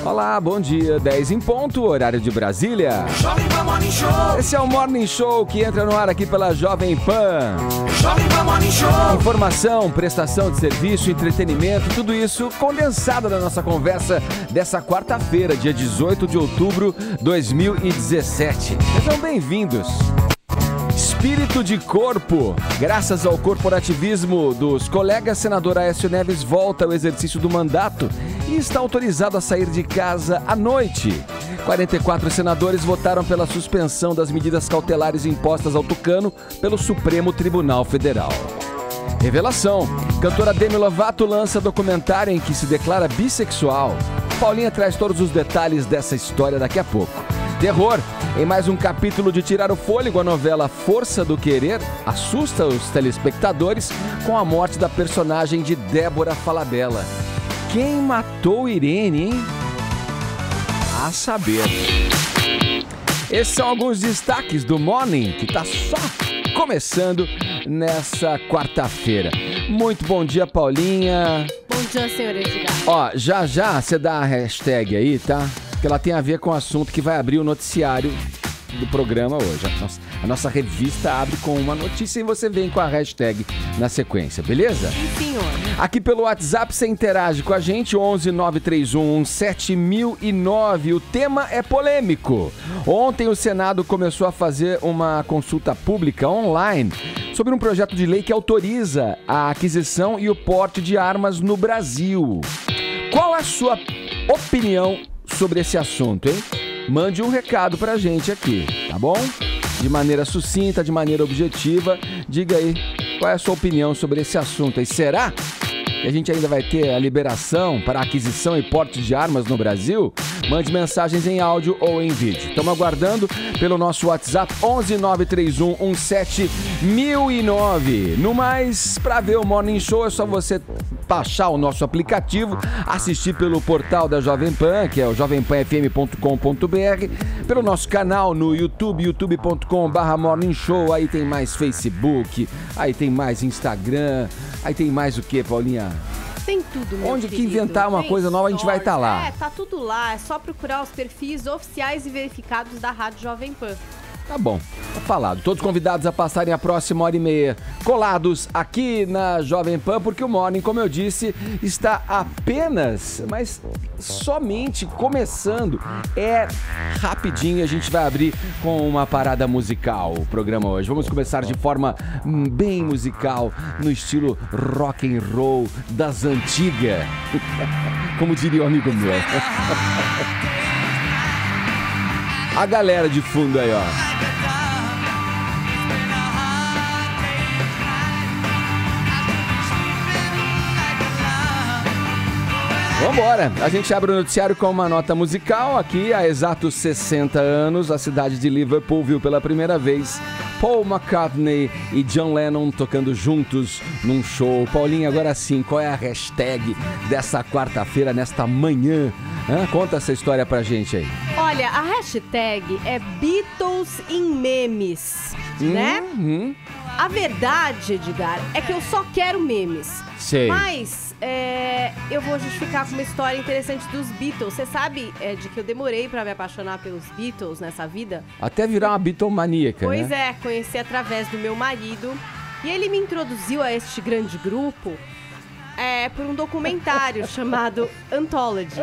Olá, bom dia, 10 em ponto, horário de Brasília. Jovem Pan Morning Show. Esse é o Morning Show que entra no ar aqui pela Jovem Pan. Jovem Pan Morning Show. Informação, prestação de serviço, entretenimento, tudo isso condensado na nossa conversa dessa quarta-feira, dia 18 de outubro de 2017. Sejam bem-vindos. Espírito de corpo. Graças ao corporativismo dos colegas, senador Aécio Neves volta ao exercício do mandato e está autorizado a sair de casa à noite. 44 senadores votaram pela suspensão das medidas cautelares impostas ao Tucano pelo Supremo Tribunal Federal. Revelação. Cantora Demi Lovato lança documentário em que se declara bissexual. Paulinha traz todos os detalhes dessa história daqui a pouco. Terror. Em mais um capítulo de tirar o fôlego, a novela Força do Querer assusta os telespectadores com a morte da personagem de Débora Falabella. Quem matou Irene, hein? A saber. Esses são alguns destaques do Morning, que tá só começando nessa quarta-feira. Muito bom dia, Paulinha. Bom dia, senhor Edgar. Ó, já você dá a hashtag aí, tá? Que ela tem a ver com o assunto que vai abrir o noticiário do programa hoje. A nossa revista abre com uma notícia e você vem com a hashtag na sequência, beleza? Sim, senhor. Aqui pelo WhatsApp você interage com a gente, 11 931 7009. O tema é polêmico. Ontem o Senado começou a fazer uma consulta pública online sobre um projeto de lei que autoriza a aquisição e o porte de armas no Brasil. Qual a sua opinião sobre esse assunto, hein? Mande um recado pra gente aqui, tá bom? De maneira sucinta, de maneira objetiva. Diga aí qual é a sua opinião sobre esse assunto. E será que a gente ainda vai ter a liberação para aquisição e porte de armas no Brasil? Mande mensagens em áudio ou em vídeo. Estamos aguardando pelo nosso WhatsApp 11 931 17009. No mais, para ver o Morning Show é só você baixar o nosso aplicativo, assistir pelo portal da Jovem Pan, que é o jovempanfm.com.br, pelo nosso canal no YouTube, youtube.com/Morning Show. Aí tem mais Facebook, aí tem mais Instagram, aí tem mais o que, Paulinha? Tem tudo, meu Onde que querido. inventar uma Tem coisa nova, a gente vai estar lá. Tá tudo lá. É só procurar os perfis oficiais e verificados da Rádio Jovem Pan. Tá bom, tá falado. Todos convidados a passarem a próxima hora e meia colados aqui na Jovem Pan, porque o Morning, como eu disse, está apenas, mas somente começando. É rapidinho, a gente vai abrir com uma parada musical o programa hoje. Vamos começar de forma bem musical, no estilo rock and roll das antigas. Como diria o amigo meu. A galera de fundo aí, ó. Vambora! A gente abre o noticiário com uma nota musical. Aqui, há exatos 60 anos, a cidade de Liverpool viu pela primeira vez Paul McCartney e John Lennon tocando juntos num show. Paulinha, agora sim, qual é a hashtag dessa quarta-feira, nesta manhã? Conta essa história pra gente aí. Olha, a hashtag é Beatles em memes, né? A verdade, Edgar, é que eu só quero memes. Sei. Mas eu vou justificar com uma história interessante dos Beatles. Você sabe de que eu demorei pra me apaixonar pelos Beatles nessa vida? Até virar uma Beatlemaníaca, Pois né? Conheci através do meu marido. E ele me introduziu a este grande grupo por um documentário chamado Anthology,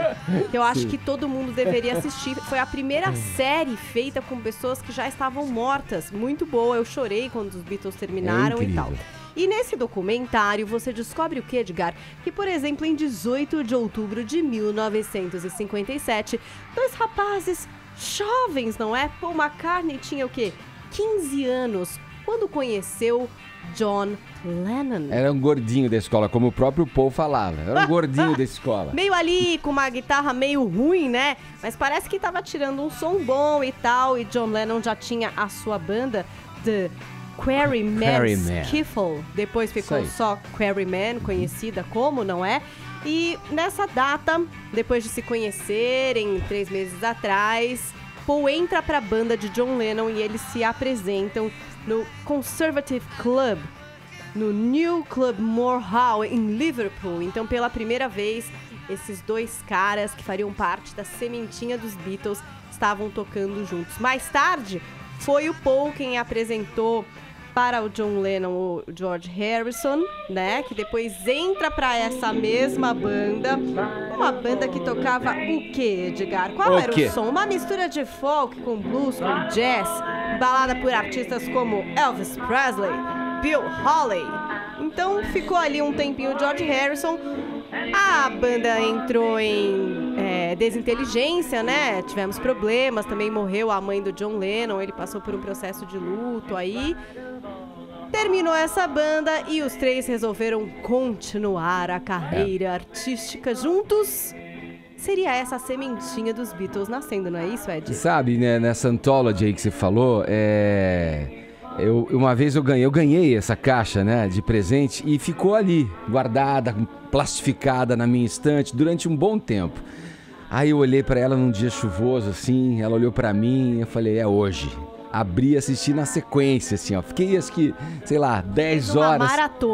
que eu acho que todo mundo deveria assistir. Foi a primeira série feita com pessoas que já estavam mortas. Muito boa, eu chorei quando os Beatles terminaram e tal. E nesse documentário você descobre o que, Edgar? Que, por exemplo, em 18 de outubro de 1957, dois rapazes jovens, não é? Paul McCartney tinha o quê? 15 anos, quando conheceu John Lennon. Era um gordinho da escola, como o próprio Paul falava. Era um gordinho da escola. Meio ali, com uma guitarra meio ruim, né? Mas parece que tava tirando um som bom e tal. E John Lennon já tinha a sua banda, The Quarrymen Skiffle. Depois ficou só Quarrymen, conhecida como, não é? E nessa data, depois de se conhecerem 3 meses atrás, Paul entra pra banda de John Lennon e eles se apresentam no Conservative Club, no New Club Moore Hall, em Liverpool. Então, pela primeira vez, esses dois caras que fariam parte da sementinha dos Beatles estavam tocando juntos. Mais tarde, foi o Paul quem apresentou para o John Lennon o George Harrison, né? Que depois entra para essa mesma banda. Uma banda que tocava o quê, Edgar? Qual era o som? Uma mistura de folk com blues, com jazz, embalada por artistas como Elvis Presley, Bill Haley. Então ficou ali um tempinho o George Harrison. A banda entrou em desinteligência, né? Tivemos problemas, também morreu a mãe do John Lennon, ele passou por um processo de luto aí. Terminou essa banda e os três resolveram continuar a carreira artística juntos. Seria essa a sementinha dos Beatles nascendo, não é isso, Ed? Sabe, né, nessa anthology aí que você falou, uma vez eu ganhei essa caixa, né, de presente e ficou ali, guardada, plastificada na minha estante durante um bom tempo. Aí eu olhei pra ela num dia chuvoso, assim, ela olhou pra mim e eu falei, é hoje. Abri e assisti na sequência, assim, ó. Fiquei, acho que, sei lá, 10 horas.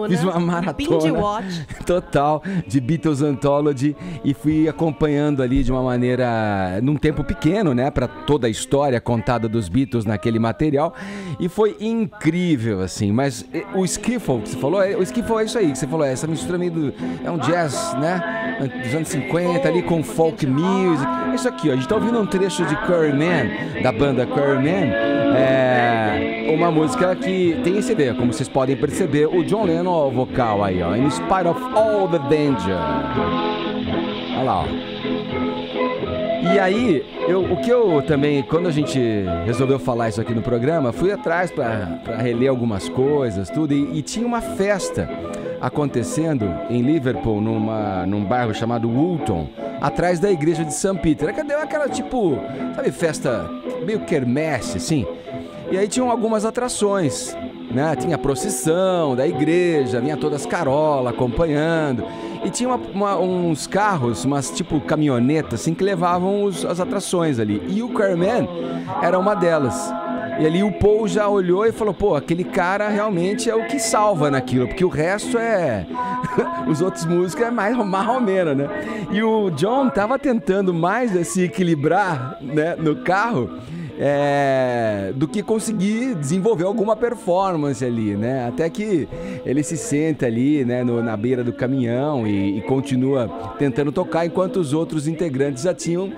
Fiz uma maratona. Binge watch. Total, de Beatles Anthology. E fui acompanhando ali de uma maneira, num tempo pequeno, né? Pra toda a história contada dos Beatles naquele material. E foi incrível, assim. Mas o skiffle que você falou, o skiffle é isso aí que você falou. Essa mistura meio do... É um jazz, né? Dos anos 50 ali com folk music. Isso aqui, ó. A gente tá ouvindo um trecho de Quarrymen, da banda Quarrymen. Uma música que tem esse CD, como vocês podem perceber, o John Lennon ao vocal aí, ó, In Spite of All the Danger. Olha lá, ó. E aí, o que eu também, quando a gente resolveu falar isso aqui no programa, fui atrás pra reler algumas coisas, tudo, e tinha uma festa acontecendo em Liverpool, num bairro chamado Woolton, atrás da igreja de St. Peter. Cadê aquela, tipo, sabe, festa meio quermesse, assim? E aí tinham algumas atrações, né? Tinha a procissão da igreja, vinha todas as carolas acompanhando. E tinha uns carros, umas tipo caminhonetas, assim, que levavam as atrações ali. E o Quarrymen era uma delas. E ali o Paul já olhou e falou, pô, aquele cara realmente é o que salva naquilo, porque o resto os outros músicos é mais marromeno, né? E o John tava tentando mais se equilibrar, né, no carro, do que conseguir desenvolver alguma performance ali, né? Até que ele se senta ali, né, na beira do caminhão e continua tentando tocar, enquanto os outros integrantes já tinham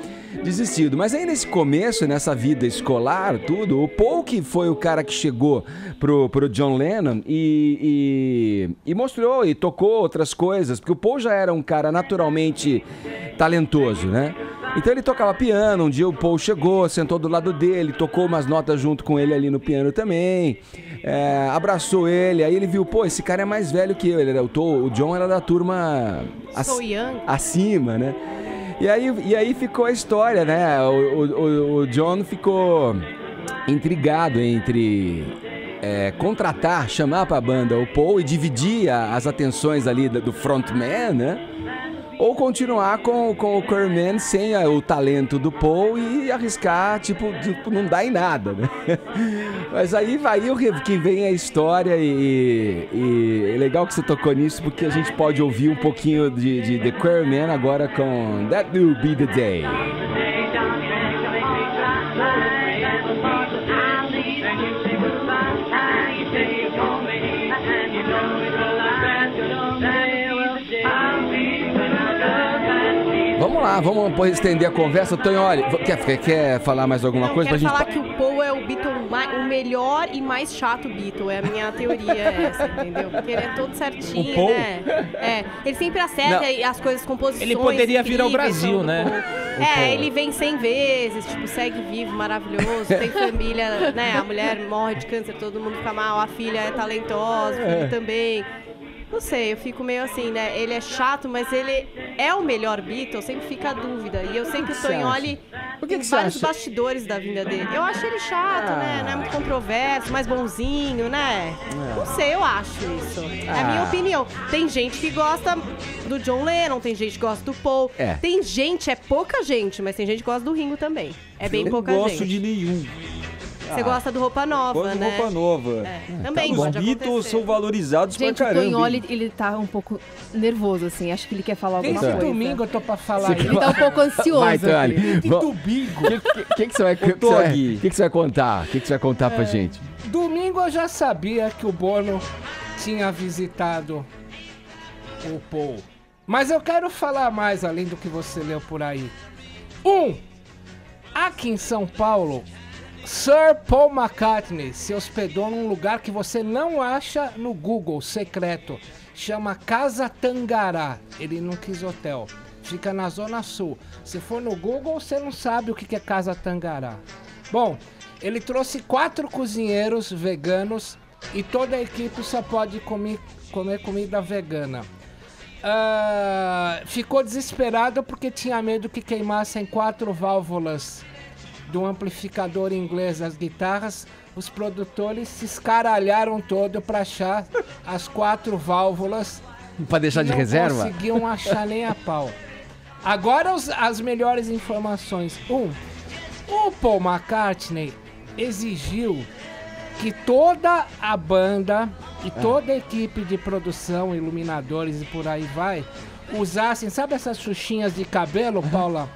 desistido. Mas aí nesse começo, nessa vida escolar, tudo, o Paul que foi o cara que chegou pro John Lennon e mostrou e tocou outras coisas, porque o Paul já era um cara naturalmente talentoso, né? Então ele tocava piano, um dia o Paul chegou, sentou do lado dele, tocou umas notas junto com ele ali no piano também, abraçou ele, aí ele viu, pô, esse cara é mais velho que eu, o John era da turma acima, né? E aí ficou a história, né? O John ficou intrigado entre contratar, chamar pra banda o Paul e dividir as atenções ali do frontman, né? Ou continuar com o Quarrymen sem o talento do Paul e arriscar, tipo, não dá em nada, né? Mas aí que vem a história e é legal que você tocou nisso, porque a gente pode ouvir um pouquinho de The Quarrymen agora com That Will Be The Day. Vamos lá, vamos estender a conversa. Tonho, olha, quer falar mais alguma coisa? Eu quero falar que o Paul é o Beatle, o melhor e mais chato Beatle. É a minha teoria essa, entendeu? Porque ele é todo certinho, o Paul? Né? Ele sempre acerta as coisas, composições. Ele poderia vir ao Brasil, né? Ele vem 100 vezes, tipo, segue vivo, maravilhoso, tem família, né? A mulher morre de câncer, todo mundo fica mal, a filha é talentosa, o filho também. Não sei, eu fico meio assim, né? Ele é chato, mas ele é o melhor Beatle, sempre fica a dúvida. E eu sei que o Tonholi tem vários bastidores da vinda dele. Eu acho ele chato, né? Não é muito controverso, mais bonzinho, né? Não sei, eu acho isso. É a minha opinião. Tem gente que gosta do John Lennon, tem gente que gosta do Paul. Tem gente, pouca gente, mas tem gente que gosta do Ringo também. É bem pouca gente. Eu gosto de nenhum. Você gosta do Roupa Nova, Gosto de né? roupa nova. Também Os pode Beatles acontecer. são valorizados Gente, pra o caramba. Tonholi, ele tá um pouco nervoso, assim. Acho que ele quer falar alguma Desde coisa. domingo eu tô pra falar Você isso. Ele tá um pouco ansioso. Vai, Tani. De O domingo. que você vai contar? O que você vai contar pra gente? Domingo eu já sabia que o Bono tinha visitado o Paul. Mas eu quero falar mais além do que você leu por aí. Aqui em São Paulo, Sir Paul McCartney se hospedou num lugar que você não acha no Google, secreto. Chama Casa Tangará. Ele não quis hotel. Fica na Zona Sul. Se for no Google, você não sabe o que é Casa Tangará. Bom, ele trouxe 4 cozinheiros veganos e toda a equipe só pode comer comida vegana. Ficou desesperado porque tinha medo que queimassem 4 válvulas do amplificador inglês das guitarras. Os produtores se escaralharam todo para achar as 4 válvulas. Pra deixar de reserva? Não conseguiam achar nem a pau. Agora as melhores informações. O Paul McCartney exigiu que toda a banda e toda a equipe de produção, iluminadores e por aí vai, usassem, sabe essas xuxinhas de cabelo, Paula?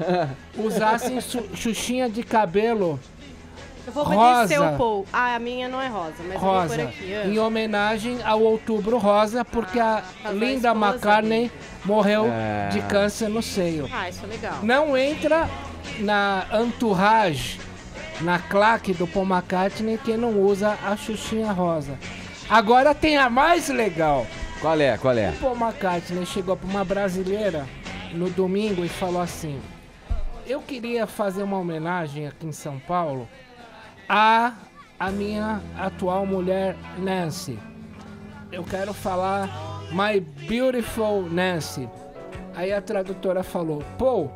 Usassem xuxinha de cabelo Eu vou obedecer rosa. o Paul. A minha não é rosa, mas eu vou rosa, por aqui. em homenagem ao Outubro Rosa, porque a a Linda esposa McCartney morreu de câncer no seio. Isso é legal. Não entra na entourage, na claque do Paul McCartney, que não usa a xuxinha rosa. Agora tem a mais legal. Qual é? O Paul McCartney chegou para uma brasileira no domingo e falou assim: eu queria fazer uma homenagem aqui em São Paulo a minha atual mulher Nancy. Eu quero falar My Beautiful Nancy. Aí a tradutora falou: Paul,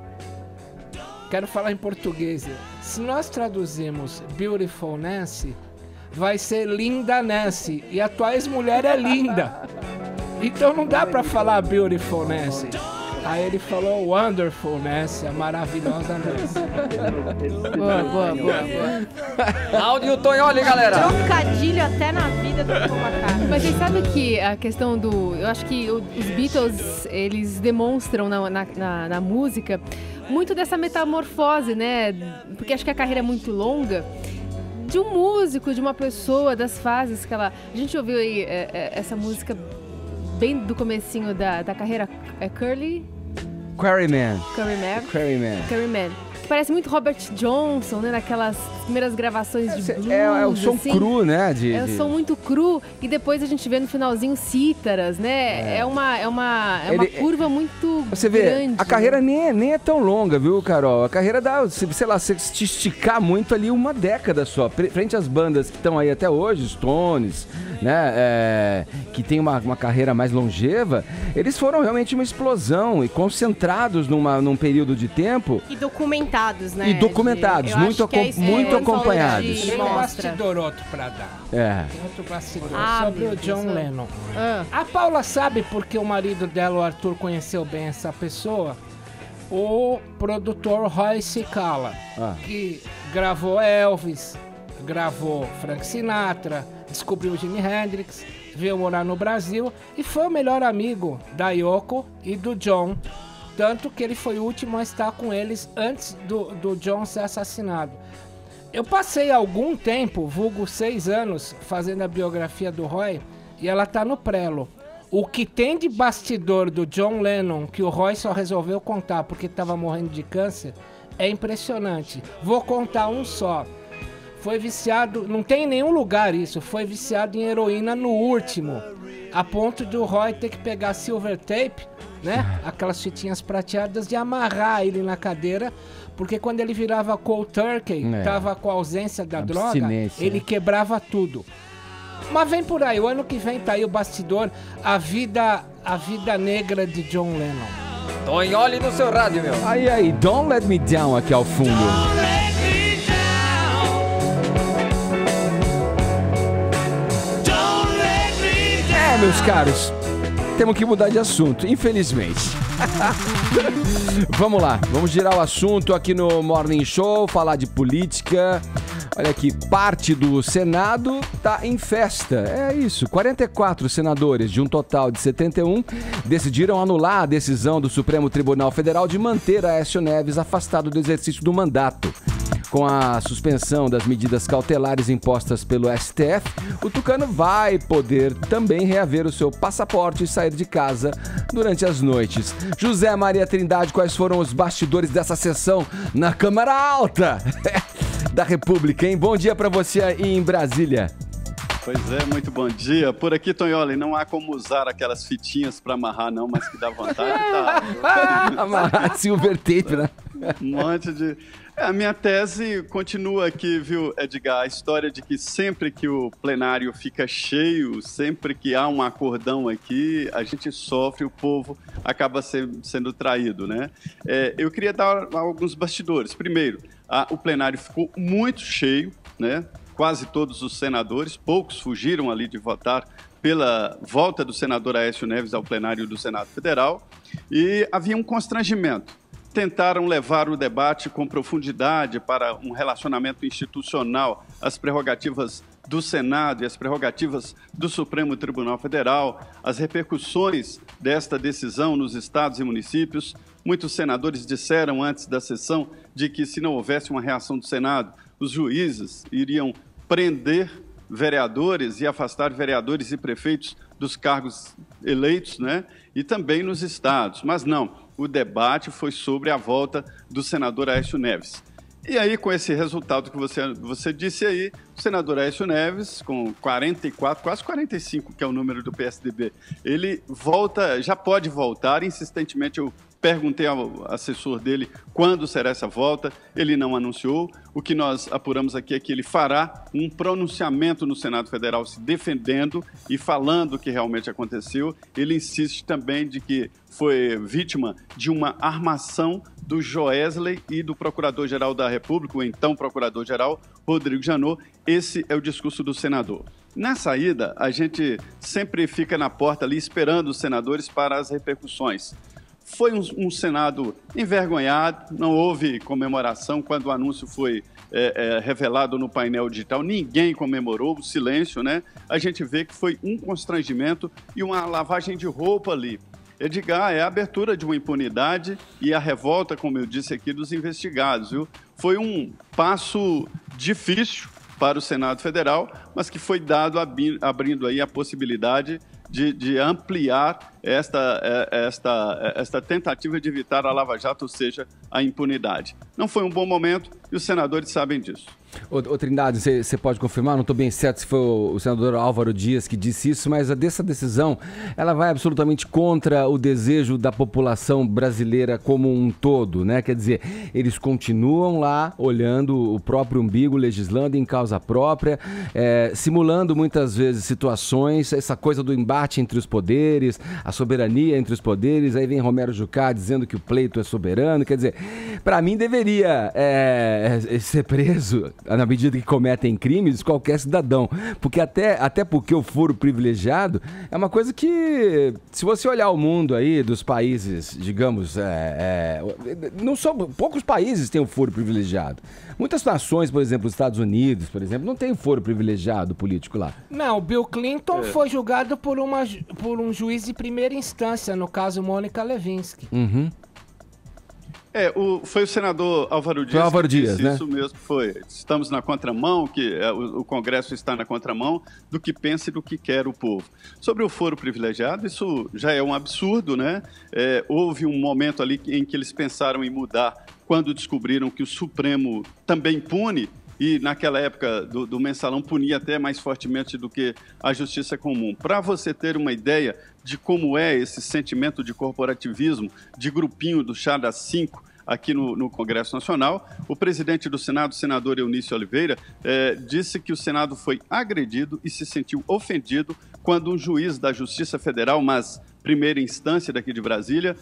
quero falar em português. Se nós traduzimos Beautiful Nancy, vai ser Linda Nancy. E a tua ex-mulher é linda. Então não dá pra falar Beautiful Nancy. Aí ele falou Wonderful Nancy, a maravilhosa Nancy. Boa. Áudio Tonholi, galera! Trocadilho até na vida do Paul McCartney. Mas vocês sabem que a questão do... Eu acho que os Beatles, eles demonstram na música muito dessa metamorfose, né? Porque acho que a carreira é muito longa. De um músico, de uma pessoa, das fases que ela... A gente ouviu aí essa música bem do comecinho da carreira, Quarryman. Quarryman. Que parece muito Robert Johnson, né? Naquelas primeiras gravações de blues, É o som assim. cru, né? É o som muito cru e depois a gente vê no finalzinho cítaras, né? É uma curva muito Você vê, grande. a carreira nem é tão longa, viu, Carol? A carreira dá, sei lá, se te esticar muito ali, uma década só. Frente às bandas que estão aí até hoje, Stones, né? Que tem uma carreira mais longeva, eles foram realmente uma explosão e concentrados num período de tempo. E documentados, né? E documentados, Eu muito acho que é isso que muito o Anthology acompanhados. Tem um mostra. bastidor outro pra dar. Tem outro bastidor sobre meu o John Deus. Lennon. Ah. A Paula sabe porque o marido dela, o Arthur, conheceu bem essa pessoa? O produtor Roy Cicala, que gravou Elvis, gravou Frank Sinatra, descobriu o Jimi Hendrix, veio morar no Brasil e foi o melhor amigo da Yoko e do John. Tanto que ele foi o último a estar com eles antes do John ser assassinado. Eu passei algum tempo, vulgo 6 anos, fazendo a biografia do Roy, e ela tá no prelo. O que tem de bastidor do John Lennon, que o Roy só resolveu contar porque estava morrendo de câncer, é impressionante. Vou contar um só. Foi viciado, não tem em nenhum lugar isso, foi viciado em heroína no último. A ponto de o Roy ter que pegar silver tape, né? Aquelas fitinhas prateadas, de amarrar ele na cadeira, porque quando ele virava cold turkey, tava com a ausência da droga, ele quebrava tudo. Mas vem por aí, o ano que vem tá aí o bastidor, a vida negra de John Lennon. Tonholi no seu rádio, meu. Aí, Don't Let Me Down aqui ao fundo. Meus caros, temos que mudar de assunto, infelizmente. Vamos lá, vamos girar o assunto aqui no Morning Show, falar de política. Olha aqui, parte do Senado está em festa. É isso, 44 senadores de um total de 71 decidiram anular a decisão do Supremo Tribunal Federal de manter Aécio Neves afastado do exercício do mandato. Com a suspensão das medidas cautelares impostas pelo STF, o tucano vai poder também reaver o seu passaporte e sair de casa durante as noites. José Maria Trindade, quais foram os bastidores dessa sessão na Câmara Alta da República, hein? Bom dia para você aí em Brasília. Pois é, muito bom dia. Por aqui, Tonholi, não há como usar aquelas fitinhas para amarrar, não, mas que dá vontade, tá? Amarrar silver tape, né? Um monte de... A minha tese continua aqui, viu, Edgar? A história de que sempre que o plenário fica cheio, sempre que há um acordão aqui, a gente sofre, o povo acaba sendo traído, né? Eu queria dar alguns bastidores. Primeiro, o plenário ficou muito cheio, né? Quase todos os senadores, poucos fugiram ali de votar pela volta do senador Aécio Neves ao plenário do Senado Federal, e havia um constrangimento. Tentaram levar o debate com profundidade para um relacionamento institucional, as prerrogativas do Senado e as prerrogativas do Supremo Tribunal Federal, as repercussões desta decisão nos estados e municípios. Muitos senadores disseram antes da sessão de que, se não houvesse uma reação do Senado, os juízes iriam prender vereadores e afastar vereadores e prefeitos dos cargos eleitos, né? E também nos estados. Mas não. O debate foi sobre a volta do senador Aécio Neves. E aí, com esse resultado que você disse aí, o senador Aécio Neves, com 44, quase 45, que é o número do PSDB, ele volta, já pode voltar. Insistentemente, eu perguntei ao assessor dele quando será essa volta, ele não anunciou. O que nós apuramos aqui é que ele fará um pronunciamento no Senado Federal se defendendo e falando o que realmente aconteceu. Ele insiste também de que foi vítima de uma armação do Joesley e do Procurador-Geral da República, o então Procurador-Geral, Rodrigo Janot. Esse é o discurso do senador. Na saída, a gente sempre fica na porta ali esperando os senadores para as repercussões. Foi um Senado envergonhado, não houve comemoração quando o anúncio foi revelado no painel digital, ninguém comemorou, o silêncio, né? A gente vê que foi um constrangimento e uma lavagem de roupa ali. Edgar, é a abertura de uma impunidade e a revolta, como eu disse aqui, dos investigados, viu? Foi um passo difícil para o Senado Federal, mas que foi dado abrindo aí a possibilidade de ampliar esta tentativa de evitar a Lava Jato, ou seja, a impunidade. Não foi um bom momento e os senadores sabem disso. Ô Trindade, você pode confirmar? Não estou bem certo se foi o senador Álvaro Dias que disse isso, mas dessa decisão, ela vai absolutamente contra o desejo da população brasileira como um todo, né? Quer dizer, eles continuam lá olhando o próprio umbigo, legislando em causa própria, simulando muitas vezes situações, essa coisa do embate entre os poderes, a soberania entre os poderes. Aí vem Romero Jucá dizendo que o pleito é soberano. Quer dizer, para mim deveria ser preso na medida que cometem crimes, qualquer cidadão. Porque até porque o foro privilegiado é uma coisa que, se você olhar o mundo aí dos países, digamos, não são poucos países têm o foro privilegiado. Muitas nações, por exemplo, os Estados Unidos, por exemplo, não tem o foro privilegiado político lá. Não, Bill Clinton foi julgado por um juiz de primeira instância, no caso Mônica Lewinsky. Uhum. Foi o senador Álvaro Dias, Álvaro Dias, né? Isso mesmo, foi. Estamos na contramão, o Congresso está na contramão do que pensa e do que quer o povo. Sobre o foro privilegiado, isso já é um absurdo, né? Houve um momento ali em que eles pensaram em mudar quando descobriram que o Supremo também pune, e naquela época do mensalão punia até mais fortemente do que a justiça comum. Para você ter uma ideia de como é esse sentimento de corporativismo, de grupinho do chá das 5 aqui no Congresso Nacional, o presidente do Senado, o senador Eunício Oliveira, disse que o Senado foi agredido e se sentiu ofendido quando um juiz da Justiça Federal, mas primeira instância daqui de Brasília,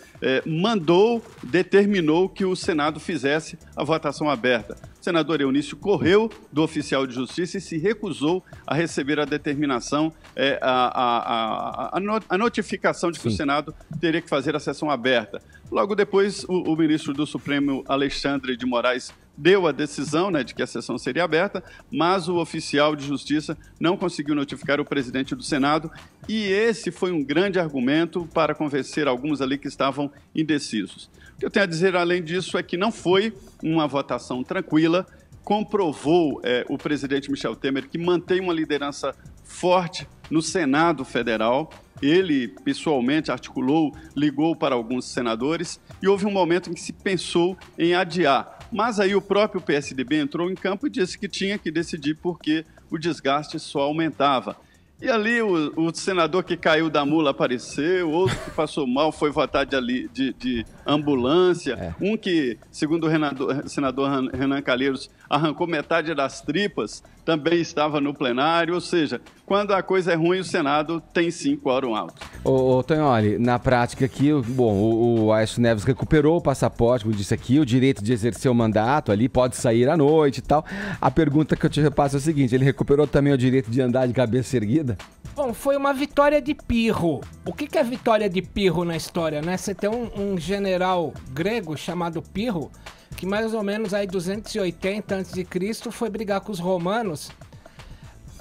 determinou que o Senado fizesse a votação aberta. O senador Eunício correu do oficial de justiça e se recusou a receber a determinação, a notificação de que o Senado teria que fazer a sessão aberta. Logo depois, o ministro do Supremo, Alexandre de Moraes, deu a decisão, né, de que a sessão seria aberta, mas o oficial de justiça não conseguiu notificar o presidente do Senado, e esse foi um grande argumento para convencer alguns ali que estavam indecisos. O que eu tenho a dizer, além disso, é que não foi uma votação tranquila, comprovou o presidente Michel Temer que mantém uma liderança forte no Senado Federal. Ele, pessoalmente, articulou, ligou para alguns senadores e houve um momento em que se pensou em adiar. Mas aí o próprio PSDB entrou em campo e disse que tinha que decidir porque o desgaste só aumentava. E ali o senador que caiu da mula apareceu, outro que passou mal foi votar de ambulância, um que, segundo o senador Renan Calheiros, arrancou metade das tripas, também estava no plenário, ou seja, quando a coisa é ruim, o Senado tem sim quórum alto. Ô Tonholi, na prática aqui, o Aécio Neves recuperou o passaporte, como disse aqui, o direito de exercer o mandato ali, pode sair à noite e tal. A pergunta que eu te repasso é o seguinte, ele recuperou também o direito de andar de cabeça erguida? Bom, foi uma vitória de Pirro. O que é vitória de Pirro na história, né? Você tem um general grego chamado Pirro, que mais ou menos aí 280 a.C. foi brigar com os romanos,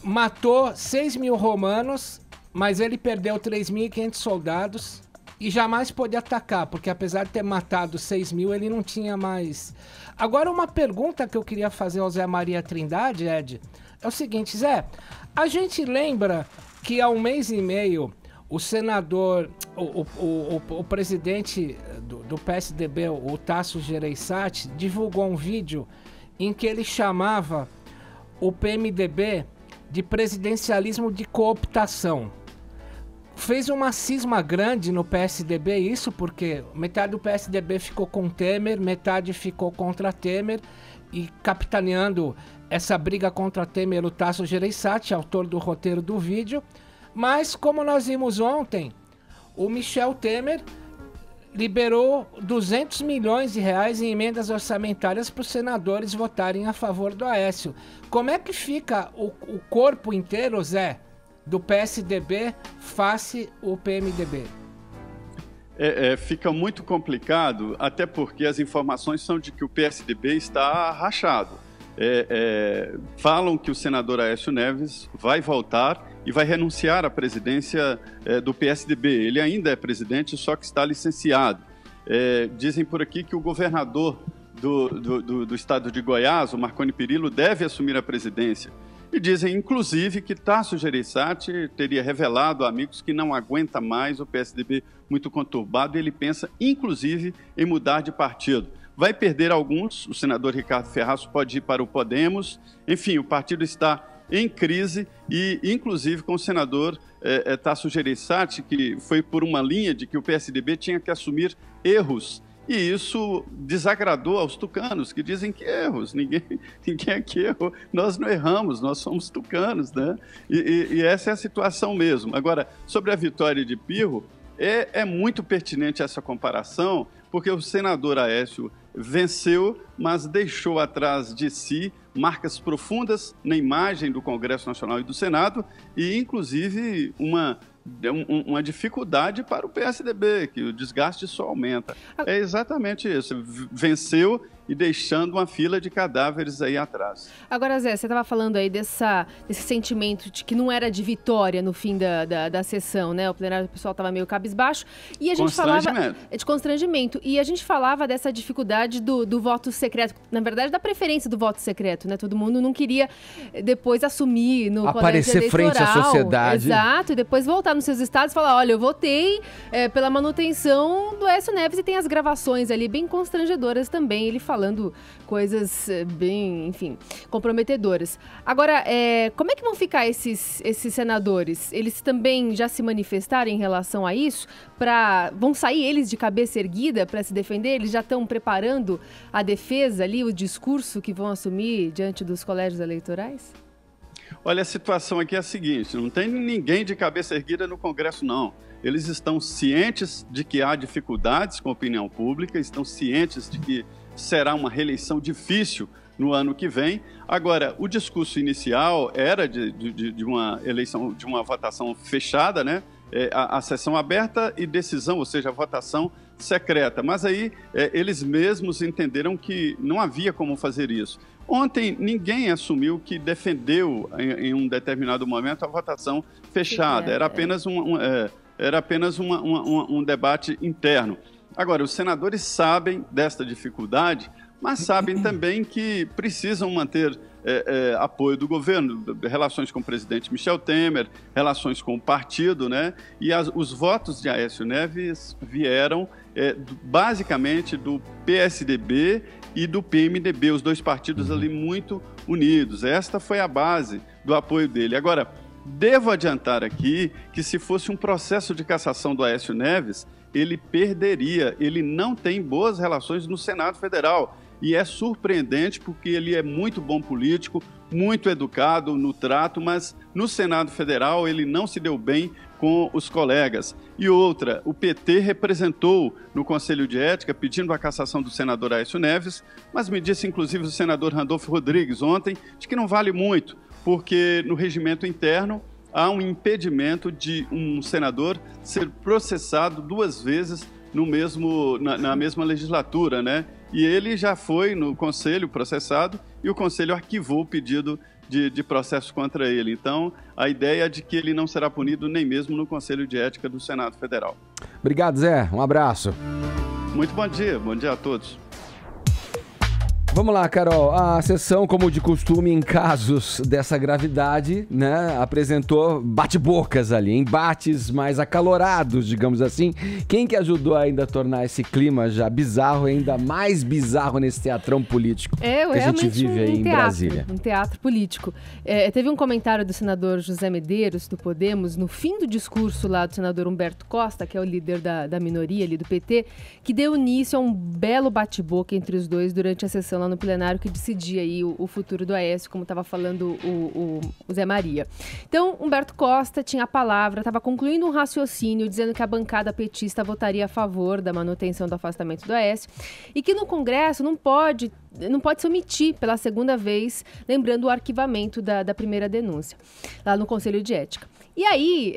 matou 6 mil romanos, mas ele perdeu 3.500 soldados e jamais pôde atacar, porque apesar de ter matado 6 mil, ele não tinha mais... Agora, uma pergunta que eu queria fazer ao Zé Maria Trindade, Ed, é o seguinte, Zé, a gente lembra que há um mês e meio o senador, o presidente do PSDB, o Tasso Gereissati, divulgou um vídeo em que ele chamava o PMDB de presidencialismo de cooptação. Fez uma cisma grande no PSDB, isso porque metade do PSDB ficou com Temer, metade ficou contra Temer, e capitaneando essa briga contra Temer, o Tasso Gereissati, autor do roteiro do vídeo. Mas, como nós vimos ontem, o Michel Temer liberou 200 milhões de reais em emendas orçamentárias para os senadores votarem a favor do Aécio. Como é que fica o corpo inteiro, Zé, do PSDB face o PMDB? Fica muito complicado, até porque as informações são de que o PSDB está rachado. Falam que o senador Aécio Neves vai voltar e vai renunciar à presidência do PSDB. Ele ainda é presidente, só que está licenciado. Dizem por aqui que o governador do estado de Goiás, o Marconi Perillo, deve assumir a presidência. E dizem, inclusive, que Tasso Gereissati teria revelado a amigos que não aguenta mais o PSDB muito conturbado e ele pensa, inclusive, em mudar de partido. Vai perder alguns, o senador Ricardo Ferraz pode ir para o Podemos. Enfim, o partido está em crise e, inclusive, com o senador Tasso Gereissati, que foi por uma linha de que o PSDB tinha que assumir erros. E isso desagradou aos tucanos, que dizem que erros, ninguém aqui errou, nós não erramos, nós somos tucanos, né? E essa é a situação mesmo. Agora, sobre a vitória de Pirro, é muito pertinente essa comparação, porque o senador Aécio venceu, mas deixou atrás de si marcas profundas na imagem do Congresso Nacional e do Senado e, inclusive, uma dificuldade para o PSDB, que o desgaste só aumenta. É exatamente isso. Venceu e deixando uma fila de cadáveres aí atrás. Agora, Zé, você estava falando aí desse sentimento de que não era de vitória no fim da sessão, né? O plenário, o pessoal estava meio cabisbaixo. E a gente falava de constrangimento. E a gente falava dessa dificuldade do voto secreto, na verdade, da preferência do voto secreto, né? Todo mundo não queria depois assumir no colégio eleitoral. Aparecer frente à sociedade. Exato, e depois voltar nos seus estados e falar, olha, eu votei pela manutenção do Aécio Neves, e tem as gravações ali bem constrangedoras também, ele falando coisas bem, enfim, comprometedoras. Agora, como é que vão ficar esses senadores? Eles também já se manifestaram em relação a isso? Vão sair eles de cabeça erguida para se defender? Eles já estão preparando a defesa ali, o discurso que vão assumir diante dos colégios eleitorais? Olha, a situação aqui é a seguinte, não tem ninguém de cabeça erguida no Congresso, não. Eles estão cientes de que há dificuldades com a opinião pública, estão cientes de que será uma reeleição difícil no ano que vem. Agora, o discurso inicial era de uma eleição, de uma votação fechada, né? A sessão aberta e decisão, ou seja, a votação secreta. Mas aí eles mesmos entenderam que não havia como fazer isso. Ontem, ninguém assumiu que defendeu, em um determinado momento, a votação fechada. Era apenas um debate interno. Agora, os senadores sabem desta dificuldade, mas sabem também que precisam manter apoio do governo, relações com o presidente Michel Temer, relações com o partido, né? E os votos de Aécio Neves vieram basicamente do PSDB e do PMDB, os dois partidos ali muito unidos. Esta foi a base do apoio dele. Agora, devo adiantar aqui que se fosse um processo de cassação do Aécio Neves, ele perderia. Ele não tem boas relações no Senado Federal. E é surpreendente porque ele é muito bom político, muito educado no trato, mas no Senado Federal ele não se deu bem com os colegas. E outra, o PT representou no Conselho de Ética pedindo a cassação do senador Aécio Neves, mas me disse inclusive o senador Randolfo Rodrigues ontem de que não vale muito, porque no regimento interno há um impedimento de um senador ser processado 2 vezes na mesma legislatura, né? E ele já foi no Conselho processado e o Conselho arquivou o pedido de processo contra ele. Então, a ideia é de que ele não será punido nem mesmo no Conselho de Ética do Senado Federal. Obrigado, Zé. Um abraço. Muito bom dia. Bom dia a todos. Vamos lá, Carol. A sessão, como de costume, em casos dessa gravidade, né, apresentou bate-bocas ali, embates mais acalorados, digamos assim. Quem que ajudou ainda a tornar esse clima já bizarro, ainda mais bizarro nesse teatrão político que a gente vive aí em Brasília? Um teatro político. Teve um comentário do senador José Medeiros, do Podemos, no fim do discurso lá do senador Humberto Costa, que é o líder da minoria ali do PT, que deu início a um belo bate-boca entre os dois durante a sessão lá no plenário que decidia aí o futuro do Aécio, como estava falando o Zé Maria. Então, Humberto Costa tinha a palavra, estava concluindo um raciocínio dizendo que a bancada petista votaria a favor da manutenção do afastamento do Aécio e que no Congresso não pode se omitir pela segunda vez, lembrando o arquivamento da primeira denúncia, lá no Conselho de Ética. E aí,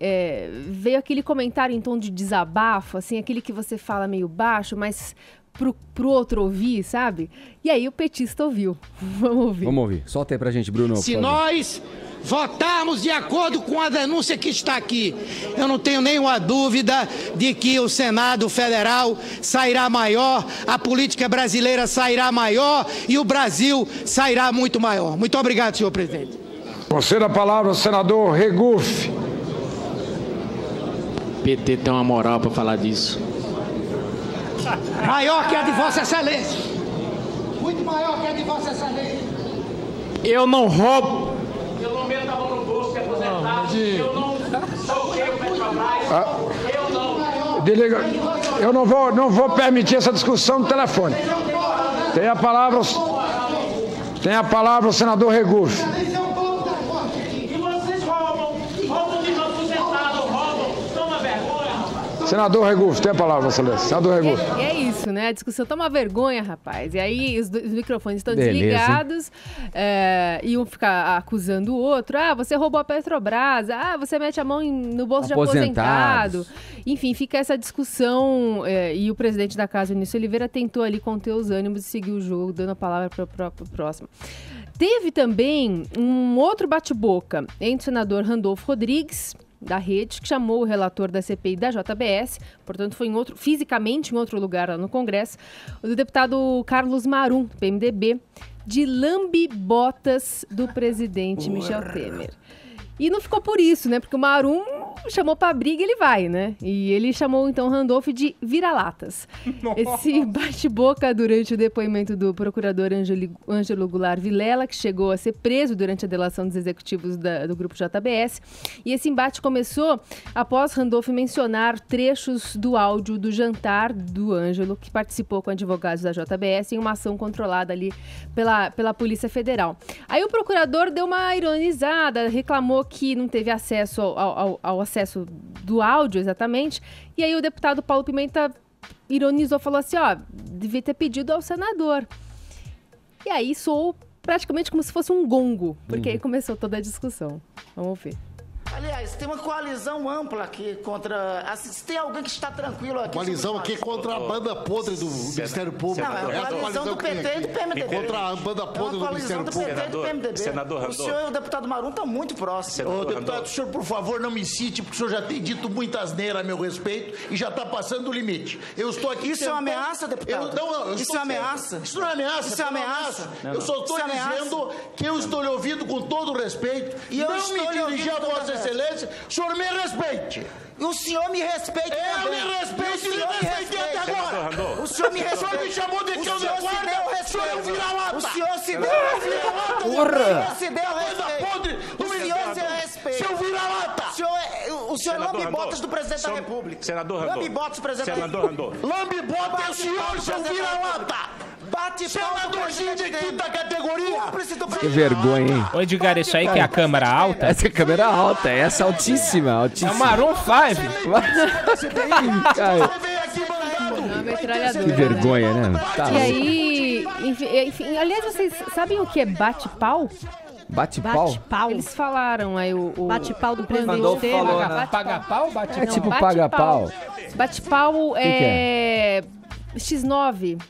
veio aquele comentário em tom de desabafo, assim, aquele que você fala meio baixo, mas pro outro ouvir, sabe? E aí o petista ouviu. Vamos ouvir. Vamos ouvir. Solta aí pra gente, Bruno. Se nós votarmos de acordo com a denúncia que está aqui, eu não tenho nenhuma dúvida de que o Senado Federal sairá maior, a política brasileira sairá maior e o Brasil sairá muito maior. Muito obrigado, senhor presidente. Conceda a palavra ao senador Regufe. PT tem uma moral para falar disso. Maior que a de Vossa Excelência. Muito maior que a de Vossa Excelência. Eu não roubo. Eu não meto a mão no bolso de aposentado. Eu não soquei o Petrobras. Eu não. Desliga. Eu não vou permitir essa discussão no telefone. Tem a palavra o senador Regufe. E vocês roubam de aposentado, roubam. Toma vergonha, rapaz. Senador Regufe, tem a palavra, Excelência. Senador Regufe. É isso, né? A discussão tá uma vergonha, rapaz. E aí os microfones estão Beleza, desligados e um fica acusando o outro. Ah, você roubou a Petrobras. Ah, você mete a mão no bolso de aposentado. Enfim, fica essa discussão e o presidente da casa, Eunício Oliveira, tentou ali conter os ânimos e seguir o jogo, dando a palavra para o próximo. Teve também um outro bate-boca entre o senador Randolfo Rodrigues, da Rede, que chamou o relator da CPI da JBS, portanto foi fisicamente em outro lugar lá no Congresso, o deputado Carlos Marum, do PMDB, de lambe-botas do presidente Michel Temer. E não ficou por isso, né? Porque o Marum chamou pra briga e ele vai, né? E ele chamou, então, Randolfo de vira-latas. Esse bate-boca durante o depoimento do procurador Ângelo Goulart Vilela, que chegou a ser preso durante a delação dos executivos do Grupo JBS. E esse embate começou após Randolfo mencionar trechos do áudio do jantar do Ângelo, que participou com advogados da JBS em uma ação controlada ali pela Polícia Federal. Aí o procurador deu uma ironizada, reclamou que não teve acesso ao acesso do áudio exatamente, e aí o deputado Paulo Pimenta ironizou, falou assim, devia ter pedido ao senador. E aí soou praticamente como se fosse um gongo, porque aí começou toda a discussão. Vamos ver. Aliás, tem uma coalizão ampla aqui contra... Se tem alguém que está tranquilo aqui... Coalizão aqui contra a banda podre do Ministério Público. Não, é a coalizão do PT e do PMDB. Contra a banda podre do Ministério Público. É uma coalizão do PT e do PMDB. Senador Randolph. O senhor e o deputado Marum estão muito próximos. Ô, deputado, o senhor, por favor, não me cite, porque o senhor já tem dito muita asneira a meu respeito e já está passando o limite. Eu estou aqui... Isso é uma ameaça, deputado? Isso é uma ameaça? Isso não é ameaça. Isso é ameaça. Eu só estou dizendo que eu estou lhe ouvindo com todo o respeito. E eu não me dirigi a Vossa Excelência. O senhor me respeite. O senhor me respeita também. Eu me respeito e lhe respeitei até agora. O senhor me respeita. O senhor me chamou de cão de guarda. O senhor é um vira-lata. O senhor se deu respeito. Porra! O senhor se deu respeito. O senhor se respeita. Seu vira-lata. O senhor lambe-botas do presidente da República. Senador Randolph. Lambe-botas do presidente da Senador República. Randolph. Lambe-bota é o senhor, seu vira-lata. Bate senadorzinho de quinta categoria. Que vergonha, hein? Ô, Edgar, isso aí que é a câmera alta? Essa é a câmera alta, essa é altíssima, altíssima. É o Maroon 5. Uma metralhadora. Que vergonha, né? Tá E aí, enfim, aliás, vocês sabem o que é bate-pau? Bate-pau? Bate-pau. Eles falaram aí o Bate-pau do presidente Randolph Temer. falou, né? Paga-pau, bate-pau? É tipo Não, paga-pau. Bate-pau é X9.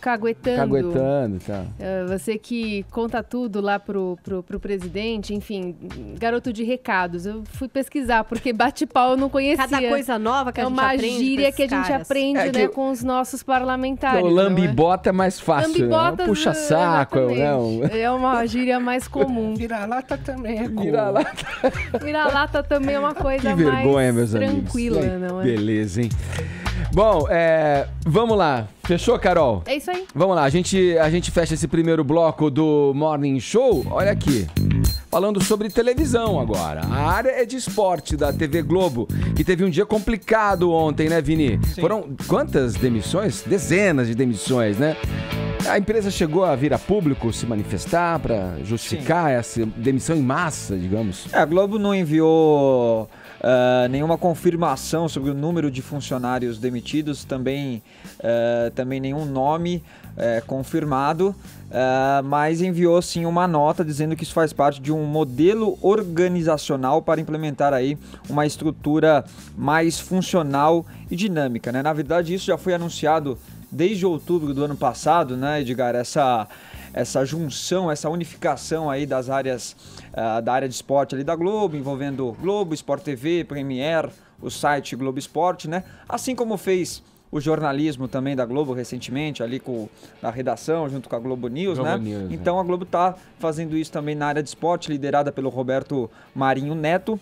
Caguetando, tá. Você que conta tudo lá pro presidente, enfim, garoto de recados. Eu fui pesquisar, porque bate-pau eu não conhecia. Cada coisa nova que a gente aprende. É uma gíria que a gente aprende, né, com os nossos parlamentares. O lambe-bota é mais fácil, né? Puxa-saco, né? É uma gíria mais comum. Vira-lata também é comum. Vira-lata também é uma coisa Que vergonha, mais meus amigos. tranquila, não é? Beleza, hein? Bom, vamos lá. Fechou, Carol? É isso aí. Vamos lá, a gente fecha esse primeiro bloco do Morning Show. Olha aqui, falando sobre televisão agora. A área é de esporte da TV Globo, que teve um dia complicado ontem, né, Vini? Sim. Foram quantas demissões? Dezenas de demissões, né? A empresa chegou a vir a público se manifestar para justificar essa demissão em massa, digamos. A Globo não enviou nenhuma confirmação sobre o número de funcionários demitidos, também nenhum nome confirmado, mas enviou sim uma nota dizendo que isso faz parte de um modelo organizacional para implementar aí uma estrutura mais funcional e dinâmica, né? Na verdade, isso já foi anunciado desde outubro do ano passado, né, Edgar? Essa junção, essa unificação aí das áreas, da área de esporte ali da Globo, envolvendo Globo, Sport TV, Premiere, o site Globo Esporte, né? Assim como fez o jornalismo também da Globo recentemente, ali na redação, junto com a Globo News, né? News, então a Globo tá fazendo isso também na área de esporte, liderada pelo Roberto Marinho Neto.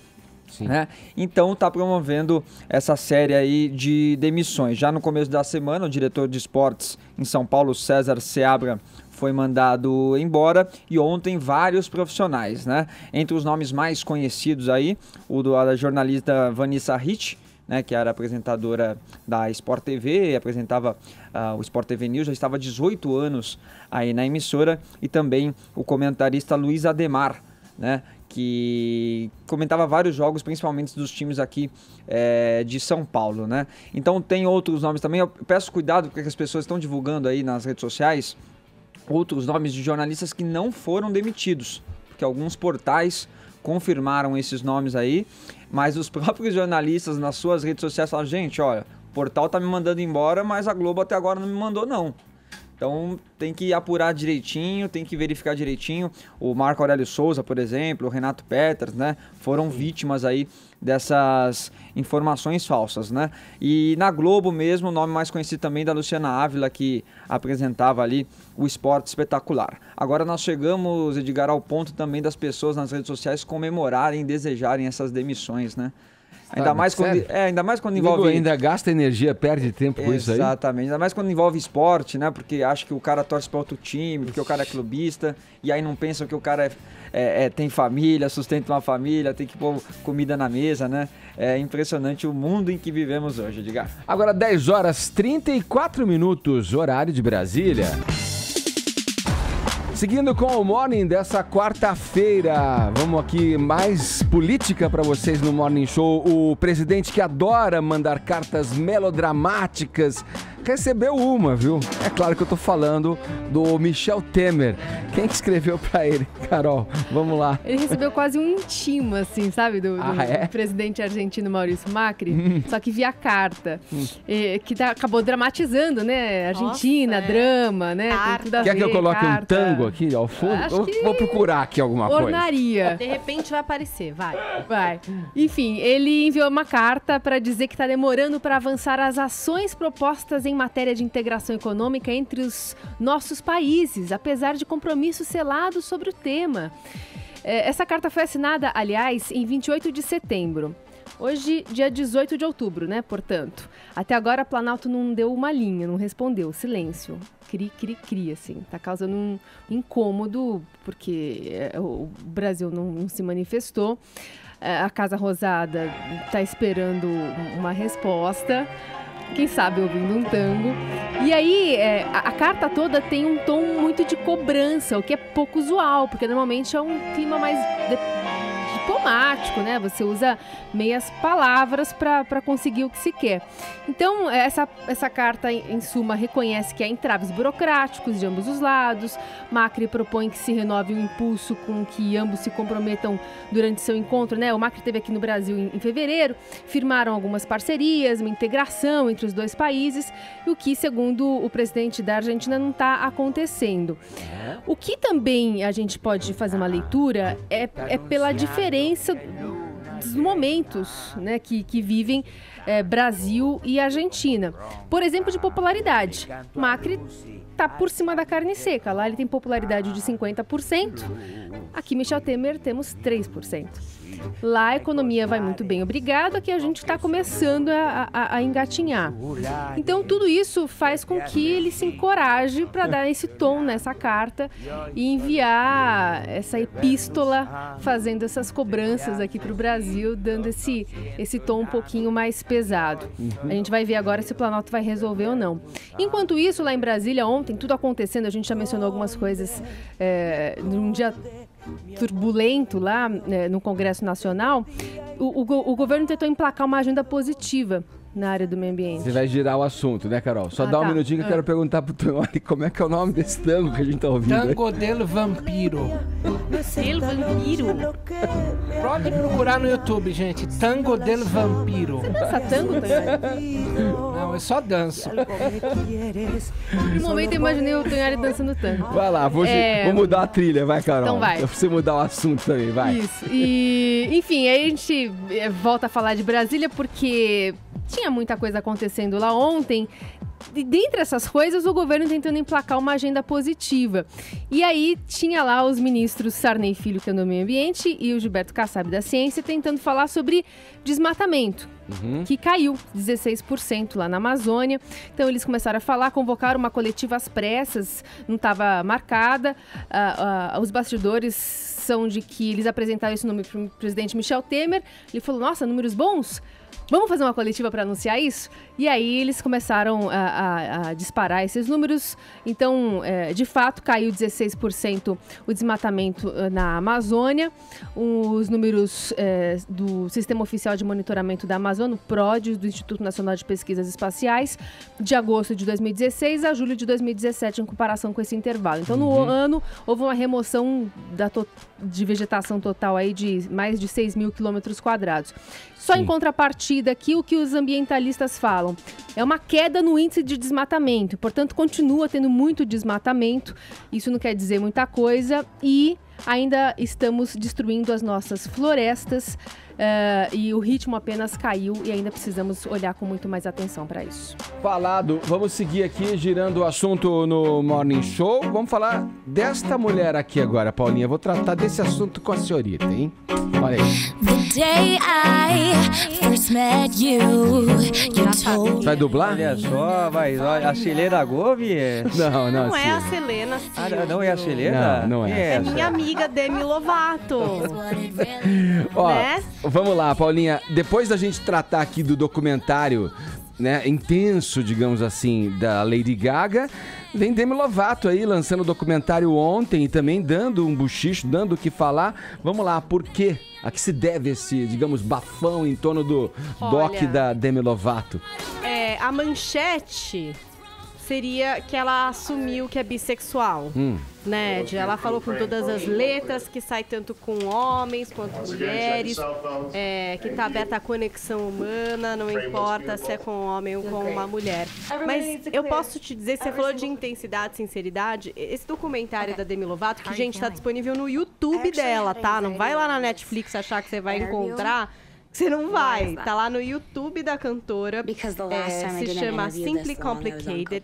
Né? Então está promovendo essa série aí de demissões. Já no começo da semana, o diretor de esportes em São Paulo, César Seabra, foi mandado embora, e ontem vários profissionais, né? Entre os nomes mais conhecidos aí, da jornalista Vanessa Rich, né, que era apresentadora da Sport TV, apresentava o Sport TV News, já estava há 18 anos aí na emissora, e também o comentarista Luiz Ademar, né, que comentava vários jogos, principalmente dos times aqui de São Paulo, né? Então tem outros nomes também. Eu peço cuidado porque as pessoas estão divulgando aí nas redes sociais outros nomes de jornalistas que não foram demitidos, porque alguns portais confirmaram esses nomes aí, mas os próprios jornalistas nas suas redes sociais falam: gente, olha, o portal tá me mandando embora, mas a Globo até agora não me mandou não. Então tem que apurar direitinho, tem que verificar direitinho. O Marco Aurélio Souza, por exemplo, o Renato Peters, né, foram vítimas aí dessas informações falsas, né? E na Globo mesmo, o nome mais conhecido também da Luciana Ávila, que apresentava ali o Esporte Espetacular. Agora nós chegamos, Edgar, ao ponto também das pessoas nas redes sociais comemorarem, desejarem essas demissões, né? Ainda mais quando envolve... Ainda gasta energia, perde tempo com isso aí. Exatamente, ainda mais quando envolve esporte, né? Porque acha que o cara torce para outro time, porque o cara é clubista, e aí não pensam que o cara tem família, sustenta uma família, tem que pôr comida na mesa, né? É impressionante o mundo em que vivemos hoje, Edgar. Agora 10 horas 34 minutos, horário de Brasília. Seguindo com o Morning dessa quarta-feira, vamos aqui, mais política para vocês no Morning Show. O presidente que adora mandar cartas melodramáticas recebeu uma, viu? É claro que eu tô falando do Michel Temer. Quem que escreveu pra ele? Carol, vamos lá. Ele recebeu quase um intimo, assim, sabe? Do presidente argentino Maurício Macri. Só que via carta. Que acabou dramatizando, né? Argentina, drama, né? Tem tudo a Quer ver, que eu coloque carta. um tango aqui ao fundo? Vou procurar aqui alguma coisa. Ornaria. De repente vai aparecer, Vai. Enfim, ele enviou uma carta para dizer que está demorando para avançar as ações propostas em matéria de integração econômica entre os nossos países, apesar de compromissos selados sobre o tema. Essa carta foi assinada, aliás, em 28 de setembro. Hoje, dia 18 de outubro, né? Portanto, até agora a Planalto não deu uma linha, não respondeu, silêncio. Cri, assim. Tá causando um incômodo, porque o Brasil não se manifestou. A Casa Rosada tá esperando uma resposta. Quem sabe ouvindo um tango. E aí, a carta toda tem um tom muito de cobrança, o que é pouco usual, porque normalmente é um clima mais diplomático, né? Você usa meias palavras para conseguir o que se quer. Então, essa carta, em suma, reconhece que há entraves burocráticos de ambos os lados. Macri propõe que se renove o impulso com que ambos se comprometam durante seu encontro, né? O Macri esteve aqui no Brasil em fevereiro, firmaram algumas parcerias, uma integração entre os dois países, o que, segundo o presidente da Argentina, não está acontecendo. O que também a gente pode fazer uma leitura é pela diferença dos momentos, né, que vivem Brasil e Argentina. Por exemplo, de popularidade. Macri está por cima da carne seca. Lá ele tem popularidade de 50%. Aqui, Michel Temer, temos 3%. Lá a economia vai muito bem, obrigado, aqui a gente está começando a engatinhar. Então tudo isso faz com que ele se encoraje para dar esse tom nessa carta e enviar essa epístola, fazendo essas cobranças aqui para o Brasil, dando esse tom um pouquinho mais pesado. A gente vai ver agora se o Planalto vai resolver ou não. Enquanto isso, lá em Brasília, ontem, tudo acontecendo, a gente já mencionou algumas coisas num dia turbulento lá no Congresso Nacional, o governo tentou emplacar uma agenda positiva na área do meio ambiente. Você vai girar o assunto, né, Carol? Só dá um minutinho que eu quero perguntar pro Tonholi como é que é o nome desse tango que a gente tá ouvindo. Tango del Vampiro. Del Vampiro? Pode procurar no YouTube, gente. Tango del Vampiro. Você dança tango, Tonholi? Não, eu só danço. No momento eu imaginei o Tonholi dançando tango. Vai lá, vou mudar a trilha, vai, Carol. Então vai. Pra você mudar o assunto também, vai. Isso. E, enfim, aí a gente volta a falar de Brasília porque tinha muita coisa acontecendo lá ontem. E dentre essas coisas, o governo tentando emplacar uma agenda positiva. E aí tinha lá os ministros Sarney Filho, que é do Meio Ambiente, e o Gilberto Kassab da Ciência, tentando falar sobre desmatamento, que caiu 16% lá na Amazônia. Então eles começaram a falar, convocaram uma coletiva às pressas, não estava marcada. Os bastidores são de que eles apresentaram esse número para o presidente Michel Temer. Ele falou, nossa, números bons? Vamos fazer uma coletiva para anunciar isso? E aí eles começaram a disparar esses números. Então, de fato, caiu 16% o desmatamento na Amazônia. Os números do Sistema Oficial de Monitoramento da Amazônia, o PRODES, do Instituto Nacional de Pesquisas Espaciais, de agosto de 2016 a julho de 2017, em comparação com esse intervalo. Então, no ano, houve uma remoção de vegetação total aí de mais de 6 mil quilômetros quadrados. Só em contrapartida aqui, o que os ambientalistas falam é uma queda no índice de desmatamento, portanto continua tendo muito desmatamento, isso não quer dizer muita coisa e ainda estamos destruindo as nossas florestas e o ritmo apenas caiu e ainda precisamos olhar com muito mais atenção para isso. Falado, vamos seguir aqui girando o assunto no Morning Show. Vamos falar desta mulher aqui agora, Paulinha. Vou tratar desse assunto com a senhorita, hein? Olha aí. Vai dublar? Olha só, a Selena Gomez? Não, Não é a Selena. Não é a Selena? Não é. É minha amiga Demi Lovato. Ó, né? Vamos lá, Paulinha. Depois da gente tratar aqui do documentário, né, intenso, digamos assim, da Lady Gaga, vem Demi Lovato aí lançando o documentário ontem e também dando um buchicho, dando o que falar. Vamos lá, por quê? A que se deve esse, digamos, bafão em torno do doc da Demi Lovato? A Manchete seria que ela assumiu que é bissexual. Né? Ela falou com todas as letras que sai tanto com homens quanto mulheres, que tá aberta a conexão humana, não importa se é com um homem ou com uma mulher. Mas eu posso te dizer, você falou de intensidade, sinceridade, esse documentário da Demi Lovato, que, gente, tá disponível no YouTube dela, tá? Não vai lá na Netflix achar que você vai encontrar. Você não vai. Tá lá no YouTube da cantora. Se chama Simply Complicated.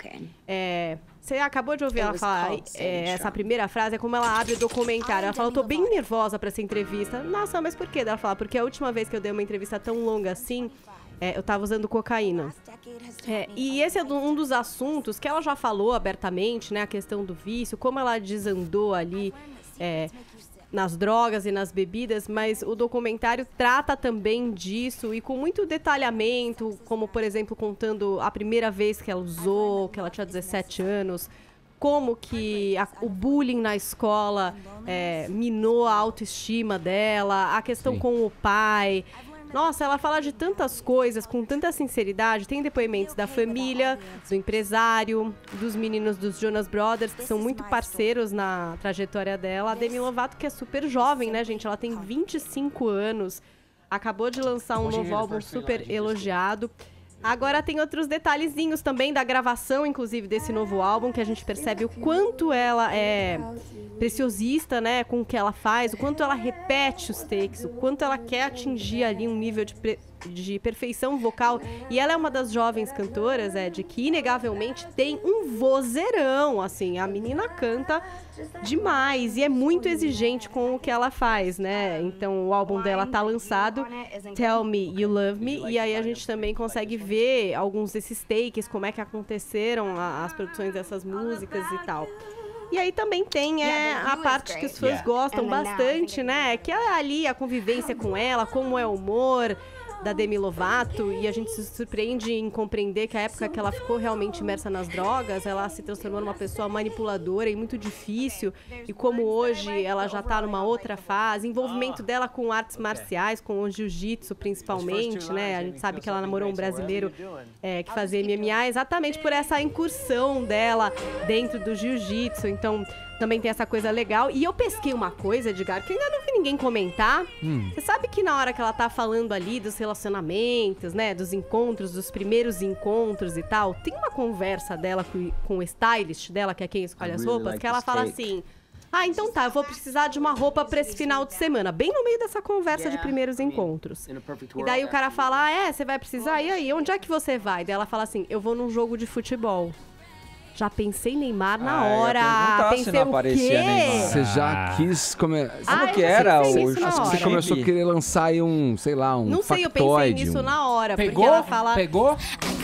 Você acabou de ouvir ela falar essa primeira frase, é como ela abre o documentário. Ela fala, eu tô bem nervosa pra essa entrevista. Nossa, mas por quê? Ela fala, porque a última vez que eu dei uma entrevista tão longa assim, eu tava usando cocaína. E esse é um dos assuntos que ela já falou abertamente, né? A questão do vício, como ela desandou ali nas drogas e nas bebidas, mas o documentário trata também disso e com muito detalhamento, como, por exemplo, contando a primeira vez que ela usou, que ela tinha 17 anos, como que o bullying na escola minou a autoestima dela, a questão com o pai. Nossa, ela fala de tantas coisas com tanta sinceridade. Tem depoimentos da família, do empresário, dos meninos dos Jonas Brothers, que são muito parceiros na trajetória dela. A Demi Lovato, que é super jovem, né, gente? Ela tem 25 anos. Acabou de lançar um novo álbum super elogiado. Agora tem outros detalhezinhos também da gravação, inclusive, desse novo álbum, que a gente percebe o quanto ela é preciosista, né, com o que ela faz, o quanto ela repete os takes, o quanto ela quer atingir ali um nível de perfeição vocal. E ela é uma das jovens cantoras, que inegavelmente tem um vozeirão, assim, a menina canta demais e é muito exigente com o que ela faz, né? Então o álbum dela tá lançado, Tell Me You Love Me, e aí a gente também consegue ver alguns desses takes, como é que aconteceram as produções dessas músicas e tal. E aí também tem a parte que os fãs gostam bastante, né? Que é ali a convivência com ela, como é o humor da Demi Lovato, e a gente se surpreende em compreender que a época que ela ficou realmente imersa nas drogas, ela se transformou numa pessoa manipuladora e muito difícil, e como hoje ela já tá numa outra fase, envolvimento dela com artes marciais, com o jiu-jitsu principalmente, né? A gente sabe que ela namorou um brasileiro que fazia MMA exatamente por essa incursão dela dentro do jiu-jitsu, então também tem essa coisa legal. E eu pesquei uma coisa, Edgar, que eu ainda não vi ninguém comentar. Você sabe que na hora que ela tá falando ali dos relacionamentos, né, dos encontros, dos primeiros encontros e tal, tem uma conversa dela com o stylist dela, que é quem escolhe as roupas, que ela fala assim, então tá, eu vou precisar de uma roupa pra esse final de semana, bem no meio dessa conversa de primeiros encontros. E daí o cara fala, você vai precisar? E aí, onde é que você vai? Daí ela fala assim, eu vou num jogo de futebol. Já pensei em Neymar na hora. Pensei se não aparecia Neymar. Você já quis começar. Como que era hoje? Você começou a querer lançar aí um, sei lá, um Não sei, factoide, eu pensei nisso na hora. Pegou? Porque ela fala... Pegou?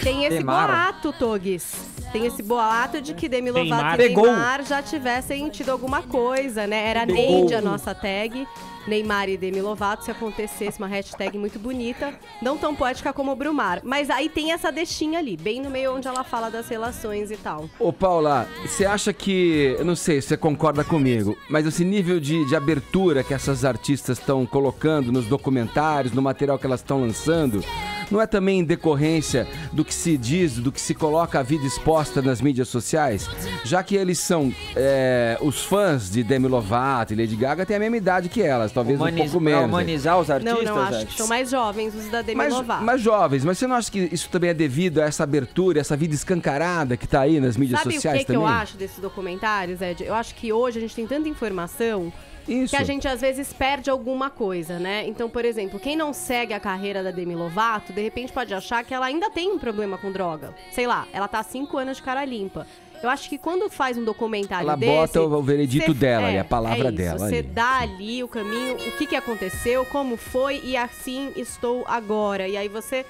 Tem esse Neymar. boato, Togues. Tem esse boato de que Demi Lovato Neymar. e Neymar já tivessem tido alguma coisa, né? Era Neide a nossa tag. Neymar e Demi Lovato, se acontecesse, uma hashtag muito bonita, não tão poética como o Brumar. Mas aí tem essa deixinha ali, bem no meio onde ela fala das relações e tal. Ô, Paula, você acha que, eu não sei se você concorda comigo, mas esse nível de abertura que essas artistas estão colocando nos documentários, no material que elas estão lançando, não é também em decorrência do que se diz, do que se coloca a vida exposta nas mídias sociais? Já que eles são, os fãs de Demi Lovato e Lady Gaga têm a mesma idade que elas, talvez um pouco menos. Humanizar os artistas? Não, acho que são mais jovens os da Demi Lovato. Mais jovens, mas você não acha que isso também é devido a essa abertura, essa vida escancarada que tá aí nas mídias sociais também? Sabe o que eu acho desses documentários, Ed? Eu acho que hoje a gente tem tanta informação... Isso. Que a gente, às vezes, perde alguma coisa, né? Então, por exemplo, quem não segue a carreira da Demi Lovato, de repente pode achar que ela ainda tem um problema com droga. Sei lá, ela tá há 5 anos de cara limpa. Eu acho que quando faz um documentário ela desse... Ela bota o veredito dela, a palavra dela. Você dá ali o caminho, o que aconteceu, como foi, e assim estou agora. E aí você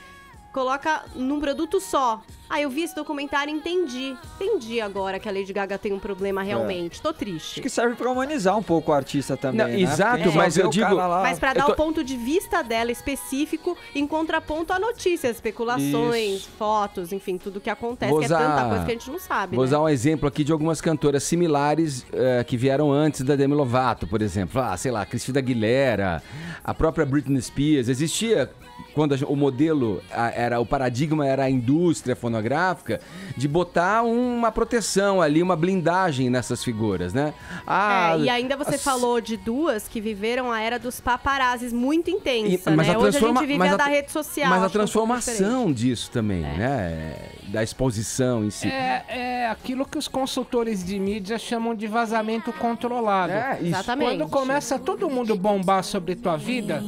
coloca num produto só. Eu vi esse documentário e entendi agora que a Lady Gaga tem um problema realmente. Tô triste. Acho que serve pra humanizar um pouco o artista também, né? Exato, mas eu digo... Mas pra dar o ponto de vista dela específico em contraponto a notícias, especulações, fotos, enfim, tudo que acontece, que é tanta coisa que a gente não sabe, Vou usar um exemplo aqui de algumas cantoras similares que vieram antes da Demi Lovato, por exemplo. Sei lá, Christina Aguilera, a própria Britney Spears. Existia, quando o modelo, o paradigma era a indústria fonográfica, pornográfica, de botar uma proteção ali, uma blindagem nessas figuras, né? E ainda você falou de duas que viveram a era dos paparazzis muito intensa, né? Hoje a gente vive a da rede social. Mas a transformação disso também, né? Da exposição em si. É aquilo que os consultores de mídia chamam de vazamento controlado. Exatamente. Quando começa todo mundo bombar sobre tua vida,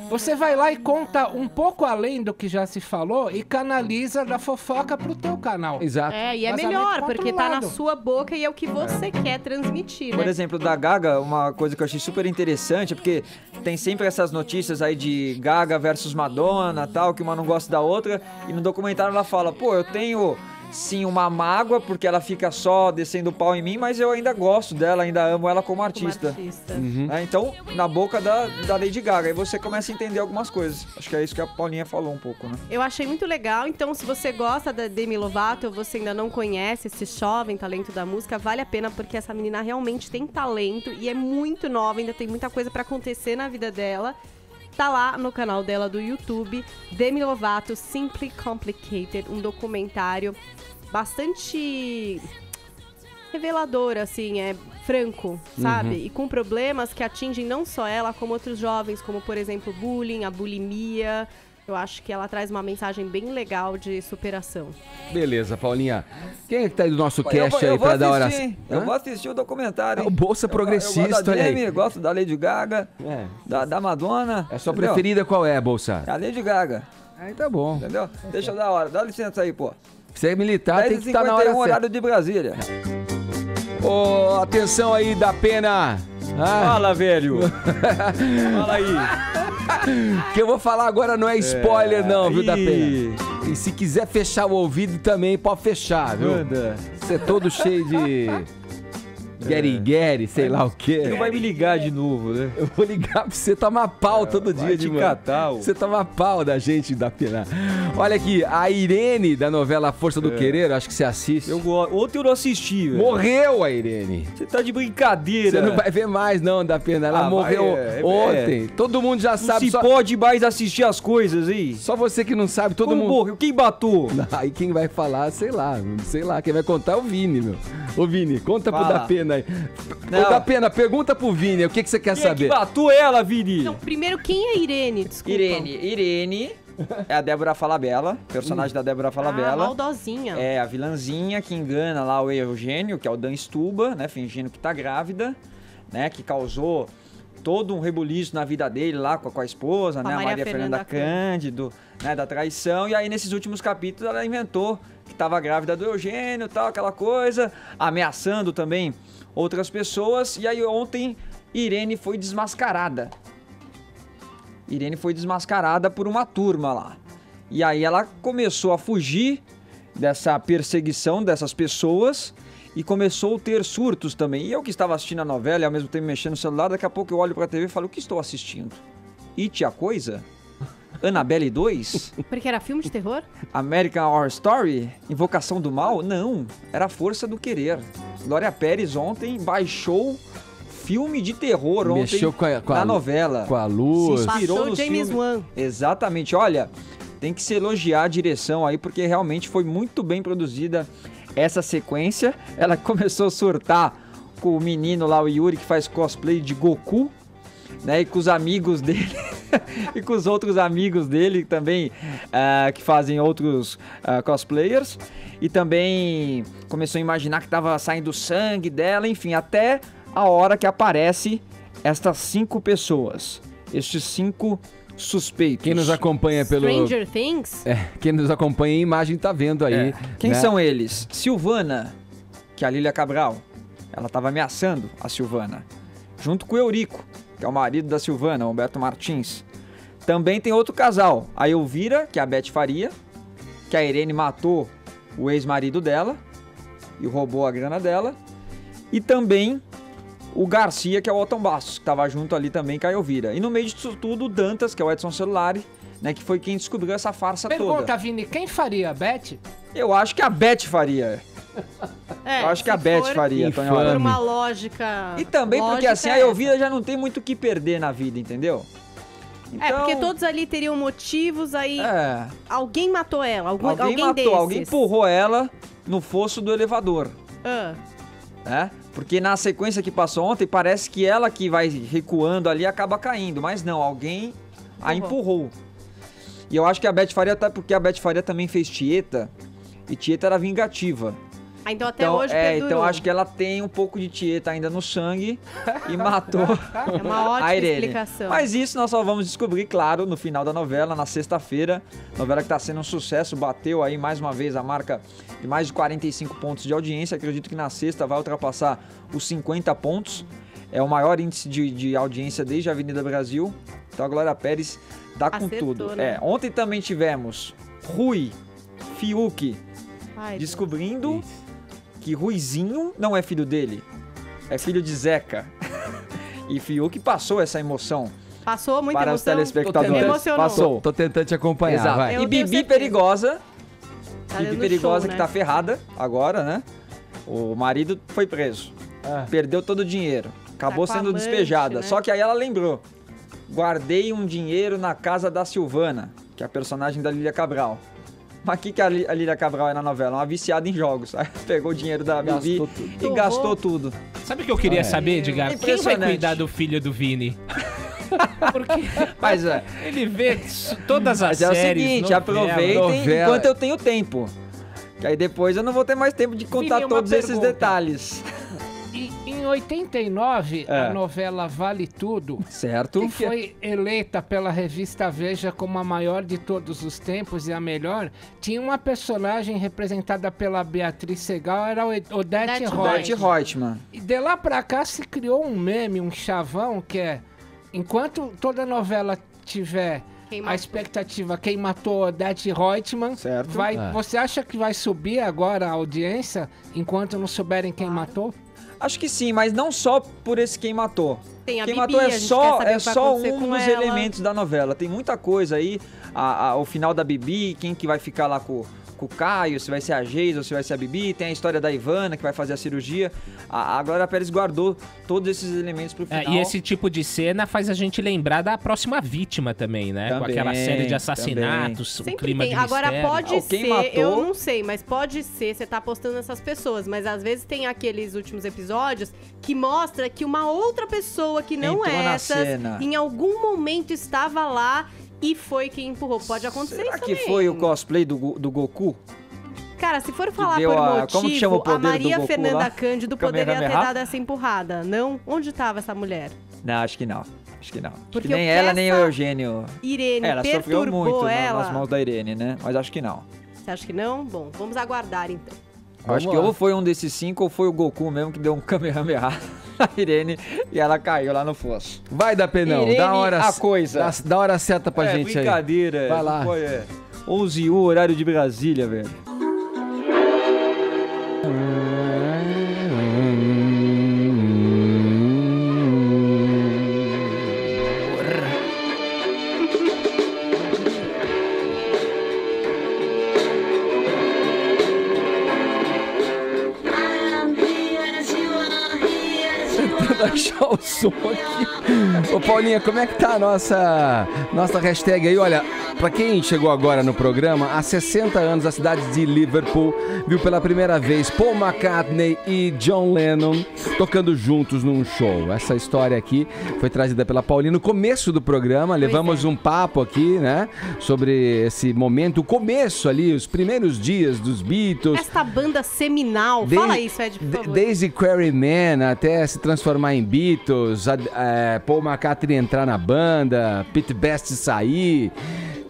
você vai lá e conta um pouco além do que já se falou e canaliza da fofoca pro teu canal. Exato. E é melhor, porque tá na sua boca e é o que você quer transmitir, né? Por exemplo, da Gaga, uma coisa que eu achei super interessante, porque tem sempre essas notícias aí de Gaga versus Madonna, tal, que uma não gosta da outra, e no documentário ela fala, pô, eu tenho sim uma mágoa, porque ela fica só descendo o pau em mim, mas eu ainda gosto dela, ainda amo ela como artista. Então, na boca da Lady Gaga, aí você começa a entender algumas coisas. Acho que é isso que a Paulinha falou um pouco, né? Eu achei muito legal, então se você gosta da Demi Lovato, ou você ainda não conhece esse jovem talento da música, vale a pena, porque essa menina realmente tem talento e é muito nova, ainda tem muita coisa pra acontecer na vida dela. Tá lá no canal dela do YouTube, Demi Lovato, Simply Complicated, um documentário bastante revelador, assim, franco, sabe? E com problemas que atingem não só ela, como outros jovens, como, por exemplo, bullying, a bulimia. Eu acho que ela traz uma mensagem bem legal de superação. Beleza, Paulinha. Quem é que tá aí do nosso cast aí pra dar hora? Eu vou assistir o documentário. O Bolsa Progressista, eu gosto da olha Demi, aí. gosto da Lady Gaga, da Madonna. A sua preferida qual é, Bolsa? A Lady Gaga. Aí tá bom. Entendeu? Deixa eu dar hora. Dá licença aí, pô. Você é militar, tem que estar na hora certa. horário de Brasília. Atenção aí, da Pena. Fala, velho. Fala aí. Que eu vou falar agora não é spoiler não, viu, da Pena? E se quiser fechar o ouvido também, pode fechar, viu? Você é todo cheio de gueri-gueri, sei lá o quê. Você não vai me ligar de novo, né? Eu vou ligar pra você tomar pau todo dia de manhã. Você toma pau da gente da Pena. Olha aqui, a Irene da novela Força do Querer, acho que você assiste. Ontem eu não assisti, velho. Morreu a Irene. Você tá de brincadeira. Você não vai ver mais não, da Pena. Ela morreu ontem. Todo mundo já sabe. Não se pode mais assistir as coisas aí. Só você que não sabe, todo Como mundo. Morreu? Quem matou? Aí quem vai falar, sei lá. Quem vai contar é o Vini, meu. Ô Vini, conta pro da Pena aí. Ô da Pena, pergunta pro Vini, o que você quer saber? Quem matou ela, Vini? Não, primeiro, quem é Irene? Desculpa. Irene é a Débora Falabella, personagem da Débora Falabella. A maldosinha. É a vilãzinha que engana lá o Eugênio, que é o Dan Stuba, né, fingindo que tá grávida, né, que causou todo um rebuliço na vida dele lá com a esposa, né, a Maria Fernanda Cândido, né, da traição. E aí nesses últimos capítulos ela inventou que tava grávida do Eugênio, tal, aquela coisa, ameaçando também outras pessoas. E aí ontem Irene foi desmascarada. Irene foi desmascarada por uma turma lá. E aí ela começou a fugir dessa perseguição dessas pessoas e começou a ter surtos também. E eu que estava assistindo a novela e ao mesmo tempo mexendo no celular, daqui a pouco eu olho pra TV e falo, o que estou assistindo? It a Coisa? Annabelle 2? Porque era filme de terror? American Horror Story? Invocação do Mal? Não, era Força do Querer. Glória Pérez ontem baixou filme de terror ontem. Mexeu na novela. Com a luz. Se inspirou Passou James Wan. Exatamente. Olha, tem que se elogiar a direção aí, porque realmente foi muito bem produzida essa sequência. Ela começou a surtar com o menino lá, o Yuri, que faz cosplay de Goku, né? E com os amigos dele. E com os outros amigos dele também, que fazem outros cosplayers. E também começou a imaginar que tava saindo sangue dela, enfim, até a hora que aparece estas 5 pessoas. Estes 5 suspeitos. Quem nos acompanha pelo... Stranger Things? Quem nos acompanha em imagem tá vendo aí. Quem né? são eles? Silvana, que é a Lília Cabral. Ela tava ameaçando a Silvana. Junto com o Eurico, que é o marido da Silvana, Humberto Martins. Também tem outro casal, a Elvira, que é a Beth Faria, que a Irene matou o ex-marido dela e roubou a grana dela. E também o Garcia, que é o Otton Bastos, que estava junto ali também com a Elvira. E no meio disso tudo, o Dantas, que é o Edson Celulari, né, que foi quem descobriu essa farsa toda. Pergunta, Vini, quem faria, a Beth? Eu acho que a Beth faria. Eu acho que a Beth faria, Tonho. Por uma lógica... E também porque assim, a Elvira já não tem muito o que perder na vida, entendeu? Então, porque todos ali teriam motivos, aí alguém matou ela, alguém matou, desses. alguém empurrou ela no fosso do elevador. Ah. Porque na sequência que passou ontem, parece que ela que vai recuando ali acaba caindo, mas não, alguém a empurrou. E eu acho que a Beth Faria, até porque a Beth Faria também fez Tieta, e Tieta era vingativa. Então até hoje perdurou. Então acho que ela tem um pouco de Tieta ainda no sangue e matou É uma ótima a Irene. explicação. Mas isso nós só vamos descobrir, claro, no final da novela, na sexta-feira. Novela que está sendo um sucesso, bateu aí mais uma vez a marca de mais de 45 pontos de audiência. Acredito que na sexta vai ultrapassar os 50 pontos. É o maior índice de audiência desde a Avenida Brasil. Então a Glória Pérez tá com tudo. Né? Ontem também tivemos Rui, Fiuk, descobrindo que Ruizinho não é filho dele, é filho de Zeca. E Fiuk passou essa emoção. Passou muita para emoção. Os telespectadores. Passou. Tô tentando te acompanhar. Exato. Vai. E Bibi Perigosa. Bibi Perigosa show, que né? tá ferrada agora, né? O marido foi preso. Perdeu todo o dinheiro. Acabou Tá com sendo amante, despejada. né? Só que aí ela lembrou. Guardei um dinheiro na casa da Silvana, que é a personagem da Lília Cabral. Mas o que a Lília Cabral é na novela? Uma viciada em jogos. Aí pegou o dinheiro da Bibi e gastou tudo. Sabe o que eu queria saber, Edgar? Quem vai cuidar do filho do Vini? Porque Mas ele vê todas as Mas é o séries, seguinte, aproveitem enquanto eu tenho tempo. Que aí depois eu não vou ter mais tempo de contar Vini, uma todos esses pergunta. detalhes. E, em 89, a novela Vale Tudo, certo, que foi eleita pela revista Veja como a maior de todos os tempos e a melhor, tinha uma personagem representada pela Beatriz Segal, era Odete Reutemann. E de lá pra cá se criou um meme, um chavão, que é, enquanto toda novela tiver a expectativa quem matou Odete Reutemann, você acha que vai subir agora a audiência enquanto não souberem quem matou? Acho que sim, mas não só por esse quem matou. Tem a quem Bibi, matou a é gente só, quer saber o que vai só acontecer um com dos ela. elementos da novela. Tem muita coisa aí. O final da Bibi, quem que vai ficar lá com o Caio, se vai ser a Geisa ou se vai ser a Bibi. Tem a história da Ivana, que vai fazer a cirurgia. A Glória Pérez guardou todos esses elementos pro final. E esse tipo de cena faz a gente lembrar da Próxima Vítima também, né? Com aquela série de assassinatos, o clima de mistério. Agora pode ser, matou... eu não sei, mas pode ser, você tá apostando nessas pessoas, mas às vezes tem aqueles últimos episódios que mostra que uma outra pessoa que não Entrou na essas, cena. em algum momento estava lá e foi quem empurrou. Pode acontecer Será isso que também. foi o cosplay do Goku? Cara, se for falar deu por como que chama o motivo, poder a do Maria Goku Fernanda lá? Cândido poderia ter Kamehameha? dado essa empurrada, não? Onde estava essa mulher? Não, acho que não. Acho que não. Porque nem o que ela, nem o essa Eugênio. Irene Ela sofreu perturbou muito ela. nas mãos da Irene, né? Mas acho que não. Você acha que não? Bom, vamos aguardar então. Acho que ou foi um desses 5 ou foi o Goku mesmo que deu um Kamehameha na Irene e ela caiu lá no fosso. Vai dar penão, Irene, dá hora, a coisa. dá hora certa pra gente aí. Brincadeira. Vai lá. Pô, 11h, horário de Brasília, velho. Tentando achar o som aqui. Ô Paulinha, como é que tá a nossa hashtag aí? Olha, pra quem chegou agora no programa, há 60 anos a cidade de Liverpool viu pela primeira vez Paul McCartney e John Lennon tocando juntos num show. Essa história aqui foi trazida pela Paulinha no começo do programa. Levamos um papo aqui, né, sobre esse momento, o começo ali, os primeiros dias dos Beatles. Esta banda seminal, fala isso, Ed, por favor. Desde Quarryman até se transformar em Beatles, Paul McCartney entrar na banda, Pete Best sair.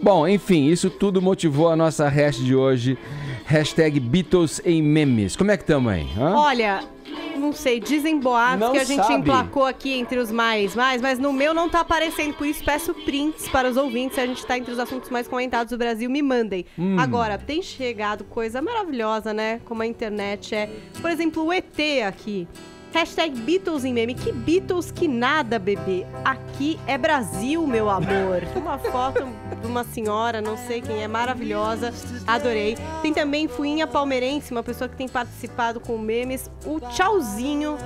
Bom, enfim, isso tudo motivou a nossa hash de hoje, hashtag Beatles em memes. Como é que estamos aí? Olha, não sei, dizem boatos Não que a gente sabe. emplacou aqui entre os mais, mas no meu não tá aparecendo, por isso peço prints para os ouvintes, se a gente tá entre os assuntos mais comentados do Brasil, me mandem. Agora, tem chegado coisa maravilhosa, né, como a internet é. Por exemplo, o ET aqui. Hashtag Beatles em meme. Que Beatles que nada, bebê. Aqui é Brasil, meu amor. Uma foto de uma senhora, não sei quem é, maravilhosa. Adorei. Tem também Fuinha Palmeirense, uma pessoa que tem participado com memes. O tchauzinho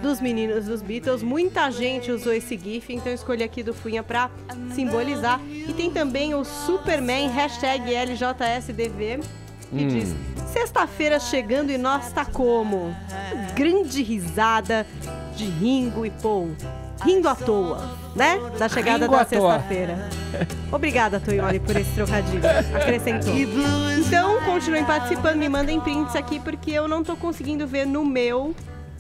dos meninos dos Beatles. Muita gente usou esse gif, então eu escolhi aqui do Fuinha pra simbolizar. E tem também o Superman, hashtag LJSDV, que diz: sexta-feira chegando e nós tá como? Grande risada de Ringo e Paul. Rindo à toa, né? Da chegada da sexta-feira. Obrigada, Toyone, por esse trocadilho. Acrescentou. Então, continuem participando, me mandem prints aqui, porque eu não tô conseguindo ver no meu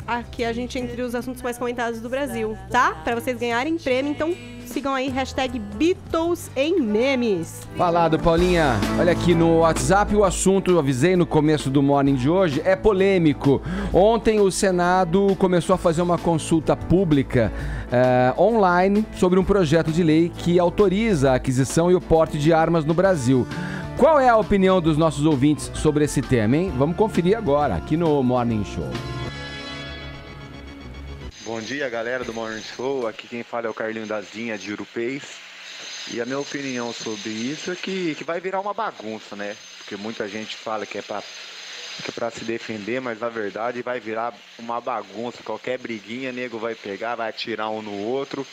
aqui a gente entre os assuntos mais comentados do Brasil, tá? Pra vocês ganharem prêmio, então sigam aí, hashtag Beatles em memes. Falado, Paulinha. Olha aqui no WhatsApp o assunto, eu avisei no começo do Morning de hoje, é polêmico. Ontem o Senado começou a fazer uma consulta pública online sobre um projeto de lei que autoriza a aquisição e o porte de armas no Brasil. Qual é a opinião dos nossos ouvintes sobre esse tema, hein? Vamos conferir agora, aqui no Morning Show. Bom dia, galera do Morning Show. Aqui quem fala é o Carlinho Dazinha, de Urupês. E a minha opinião sobre isso é que vai virar uma bagunça, né? Porque muita gente fala que é pra se defender, mas na verdade vai virar uma bagunça. Qualquer briguinha, nego vai pegar, vai atirar um no outro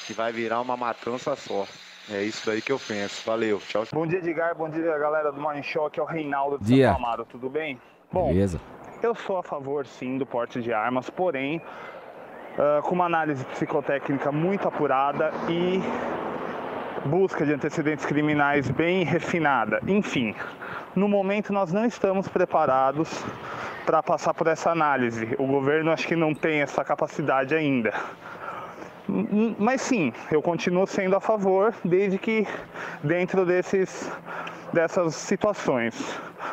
e vai virar uma matança só. É isso daí que eu penso. Valeu, tchau. Bom dia, Edgar. Bom dia, galera do Morning Show. Aqui é o Reinaldo de Santo Amaro. Tudo bem? Bom, beleza. Eu sou a favor, sim, do porte de armas, porém com uma análise psicotécnica muito apurada e busca de antecedentes criminais bem refinada. Enfim, no momento nós não estamos preparados para passar por essa análise. O governo acho que não tem essa capacidade ainda. Mas sim, eu continuo sendo a favor, desde que dentro dessas situações.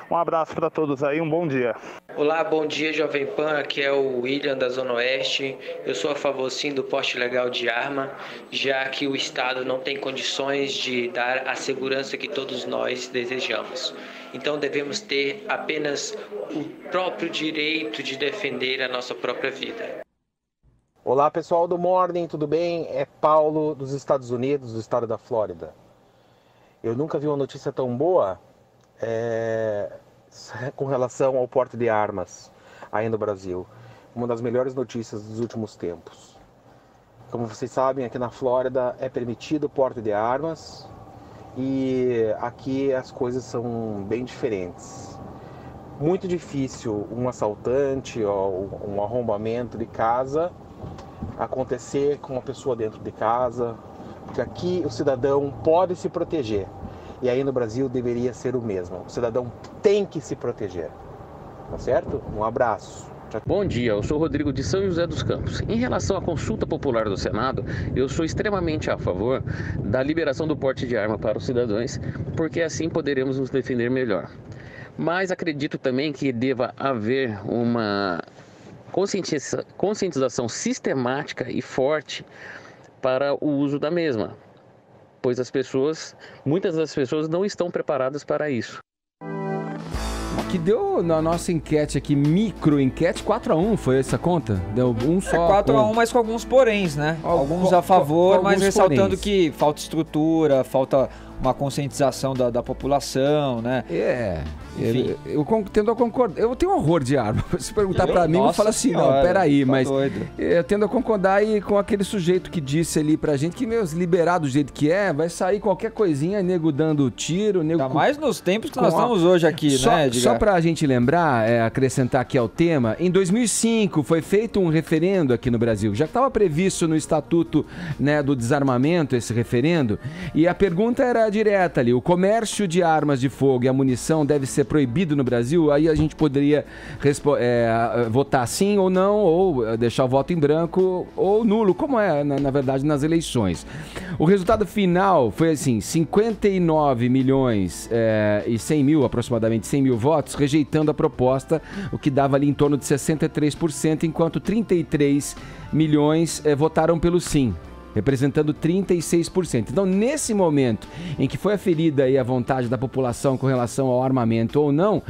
Um abraço para todos aí, um bom dia. Olá, bom dia, Jovem Pan, aqui é o William da Zona Oeste. Eu sou a favor sim do porte legal de arma, já que o Estado não tem condições de dar a segurança que todos nós desejamos. Então devemos ter apenas o próprio direito de defender a nossa própria vida. Olá pessoal do Morning, tudo bem? É Paulo dos Estados Unidos, do estado da Flórida. Eu nunca vi uma notícia tão boa com relação ao porte de armas aí no Brasil. Uma das melhores notícias dos últimos tempos. Como vocês sabem, aqui na Flórida é permitido o porte de armas e aqui as coisas são bem diferentes. Muito difícil um assaltante ou um arrombamento de casa acontecer com uma pessoa dentro de casa, porque aqui o cidadão pode se proteger. E aí no Brasil deveria ser o mesmo. O cidadão tem que se proteger. Tá certo? Um abraço. Bom dia, eu sou o Rodrigo de São José dos Campos. Em relação à consulta popular do Senado, eu sou extremamente a favor da liberação do porte de arma para os cidadãos, porque assim poderemos nos defender melhor. Mas acredito também que deva haver uma conscientização sistemática e forte para o uso da mesma, pois muitas das pessoas não estão preparadas para isso. Que deu na nossa enquete aqui, micro-enquete, 4-1, foi essa conta? Deu um só. 4-1, mas com alguns poréns, né? Alguns a favor, mas ressaltando que falta estrutura, falta uma conscientização da população, né? Eu tendo a concordar. Eu tenho horror de arma. Se perguntar pra mim, eu falo assim, não, peraí, mas eu tendo a concordar aí com aquele sujeito que disse ali pra gente que, liberar do jeito que vai sair qualquer coisinha, nego dando tiro, nego... Ainda mais nos tempos que nós estamos hoje aqui, né, Edgar? Só pra gente lembrar, acrescentar aqui ao tema, em 2005 foi feito um referendo aqui no Brasil. Já estava previsto no Estatuto, né, do Desarmamento esse referendo, e a pergunta era direta ali, o comércio de armas de fogo e a munição deve ser proibido no Brasil? Aí a gente poderia votar sim ou não, ou deixar o voto em branco ou nulo, como é, na verdade, nas eleições. O resultado final foi assim, 59 milhões e 100 mil, aproximadamente 100 mil votos, rejeitando a proposta, o que dava ali em torno de 63%, enquanto 33 milhões votaram pelo sim. representando 36%. Então, nesse momento em que foi aferida aí a vontade da população com relação ao armamento ou não,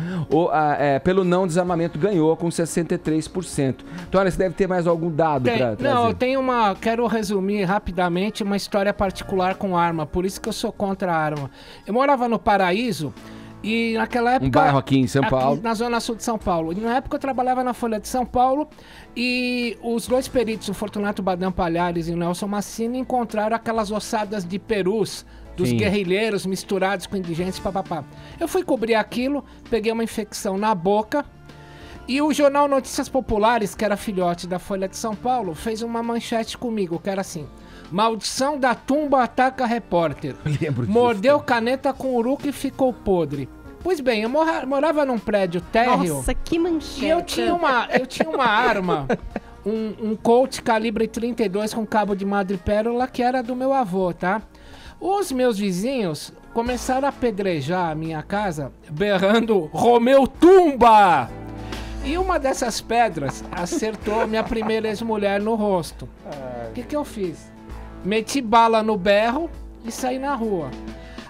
pelo não desarmamento ganhou com 63%. Então, você deve ter mais algum dado para trazer. Não, eu tenho quero resumir rapidamente uma história particular com arma, por isso que eu sou contra a arma. Eu morava no Paraíso, e naquela época... Um bairro aqui em São Paulo. Na zona sul de São Paulo. E na época eu trabalhava na Folha de São Paulo e os dois peritos, o Fortunato Badam Palhares e o Nelson Massini, encontraram aquelas ossadas de perus dos guerrilheiros misturados com indigentes, papapá. Eu fui cobrir aquilo, peguei uma infecção na boca e o jornal Notícias Populares, que era filhote da Folha de São Paulo, fez uma manchete comigo, que era assim: maldição da tumba ataca repórter. Mordeu caneta com uruca e ficou podre. Pois bem, eu morava num prédio térreo. Nossa, que manchete. E eu tinha uma arma, um Colt calibre 32 com cabo de madrepérola, que era do meu avô, tá? Os meus vizinhos começaram a apedrejar a minha casa, berrando Romeu Tumba! E uma dessas pedras acertou minha primeira ex-mulher no rosto. O que eu fiz? Meti bala no berro e saí na rua.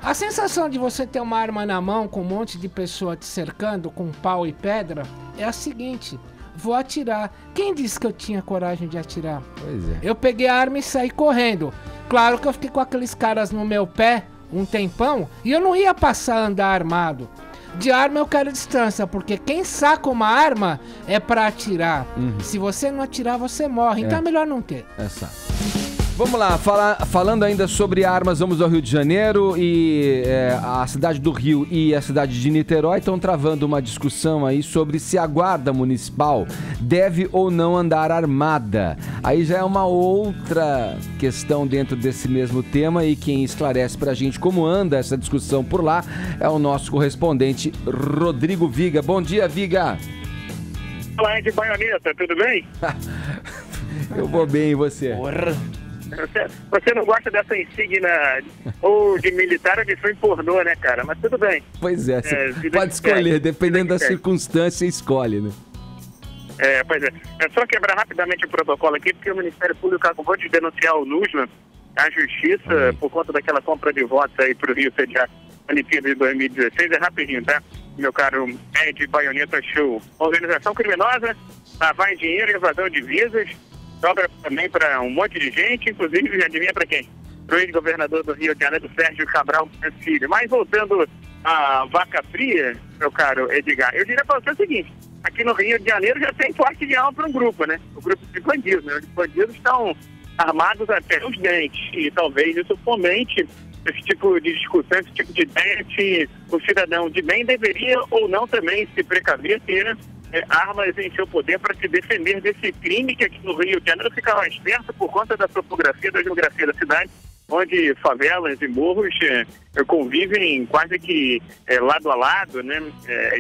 A sensação de você ter uma arma na mão com um monte de pessoa te cercando com pau e pedra é a seguinte: vou atirar. Quem disse que eu tinha coragem de atirar? Pois é. Eu peguei a arma e saí correndo. Claro que eu fiquei com aqueles caras no meu pé um tempão e eu não ia passar a andar armado. De arma eu quero distância, porque quem saca uma arma é pra atirar. Se você não atirar, você morre. Então é melhor não ter. Vamos lá, falando ainda sobre armas, vamos ao Rio de Janeiro e a cidade do Rio e a cidade de Niterói estão travando uma discussão aí sobre se a guarda municipal deve ou não andar armada. Aí já é uma outra questão dentro desse mesmo tema e quem esclarece pra gente como anda essa discussão por lá é o nosso correspondente Rodrigo Viga. Bom dia, Viga! Olá, de Baioneta, tudo bem? Eu vou bem, e você? Você não gosta dessa insígnia ou de militar ou de filme pornô, né, cara? Mas tudo bem. Pois é, você pode escolher, dependendo da circunstância, escolhe, né? Pois é. É só quebrar rapidamente o protocolo aqui, porque o Ministério Público acabou de denunciar o NUSMA à Justiça por conta daquela compra de votos aí pro Rio sediar a Olimpíada de 2016. É rapidinho, tá? Meu caro Ed Baioneta Show. Organização criminosa, lavagem de dinheiro e evasão de divisas. Sobra também para um monte de gente, inclusive, adivinha para quem? Para o ex-governador do Rio de Janeiro, Sérgio Cabral Filho. Mas voltando à vaca fria, meu caro Edgar, eu diria para você o seguinte: aqui no Rio de Janeiro já tem porte de arma para um grupo, né? O grupo de bandidos, né? Os bandidos estão armados até os dentes e talvez isso fomente esse tipo de discussão, esse tipo de ideia que o cidadão de bem deveria ou não também se precaver ter armas em seu poder para se defender desse crime que aqui no Rio de Janeiro fica mais perto por conta da topografia, da geografia da cidade, onde favelas e morros convivem quase que lado a lado, né,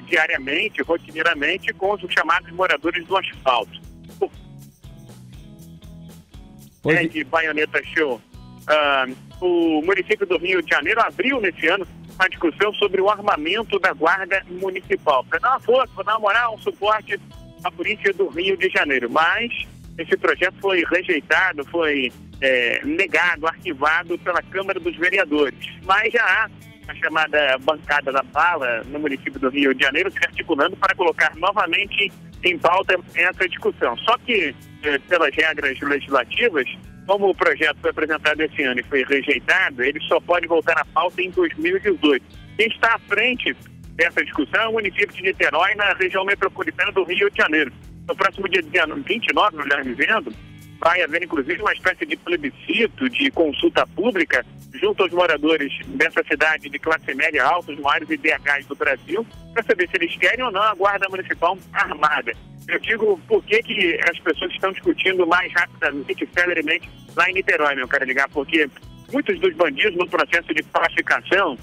diariamente, rotineiramente, com os chamados moradores do asfalto. De Baioneta Show. O município do Rio de Janeiro abriu nesse ano uma discussão sobre o armamento da Guarda Municipal, para dar uma força, para dar uma moral, um suporte à polícia do Rio de Janeiro. Mas esse projeto foi rejeitado, foi negado, arquivado pela Câmara dos Vereadores. Mas já há a chamada bancada da bala no município do Rio de Janeiro se articulando para colocar novamente em pauta essa discussão. Só que, pelas regras legislativas, como o projeto foi apresentado esse ano e foi rejeitado, ele só pode voltar à pauta em 2018. Quem está à frente dessa discussão é o município de Niterói, na região metropolitana do Rio de Janeiro. No próximo dia 29, melhor dizendo, vai haver inclusive uma espécie de plebiscito, de consulta pública, junto aos moradores dessa cidade de classe média alta, os maiores IDHs do Brasil, para saber se eles querem ou não a Guarda Municipal armada. Eu digo por que as pessoas estão discutindo mais rapidamente, celeremente, lá em Niterói, meu caro Edgar, porque muitos dos bandidos no processo de pacificação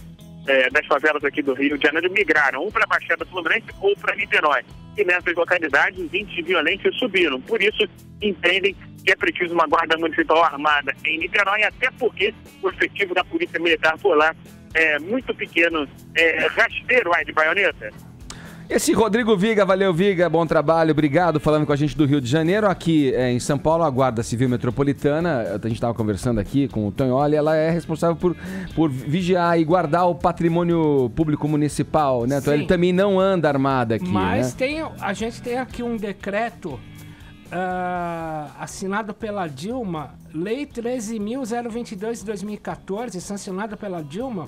das favelas aqui do Rio de Janeiro migraram ou para a Baixada Fluminense ou para Niterói. E nessas localidades os índices de violência subiram. Por isso, entendem que é preciso uma guarda municipal armada em Niterói, até porque o efetivo da Polícia Militar por lá é muito pequeno. Rasteiro, de Baioneta. Esse Rodrigo Viga, valeu Viga, bom trabalho, obrigado, falando com a gente do Rio de Janeiro. Aqui em São Paulo, a Guarda Civil Metropolitana, a gente estava conversando aqui com o Tonholi, ela é responsável por vigiar e guardar o patrimônio público municipal, né? Então ele também não anda armado aqui, mas né? A gente tem aqui um decreto assinado pela Dilma, Lei 13.022 de 2014, sancionada pela Dilma,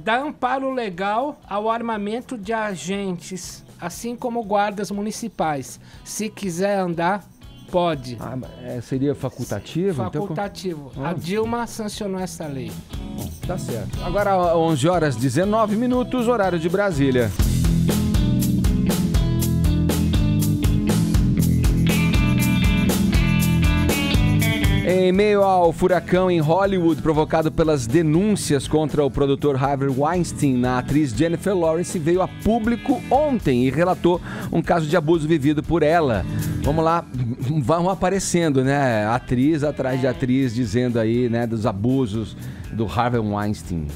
dá amparo legal ao armamento de agentes, assim como guardas municipais. Se quiser andar, pode. Seria facultativo? Facultativo. A Dilma sancionou essa lei. Tá certo. Agora 11h19, horário de Brasília. Em meio ao furacão em Hollywood provocado pelas denúncias contra o produtor Harvey Weinstein, a atriz Jennifer Lawrence veio a público ontem e relatou um caso de abuso vivido por ela. Vamos lá, vão aparecendo, né? Atriz atrás de atriz dizendo aí, né, dos abusos do Harvey Weinstein.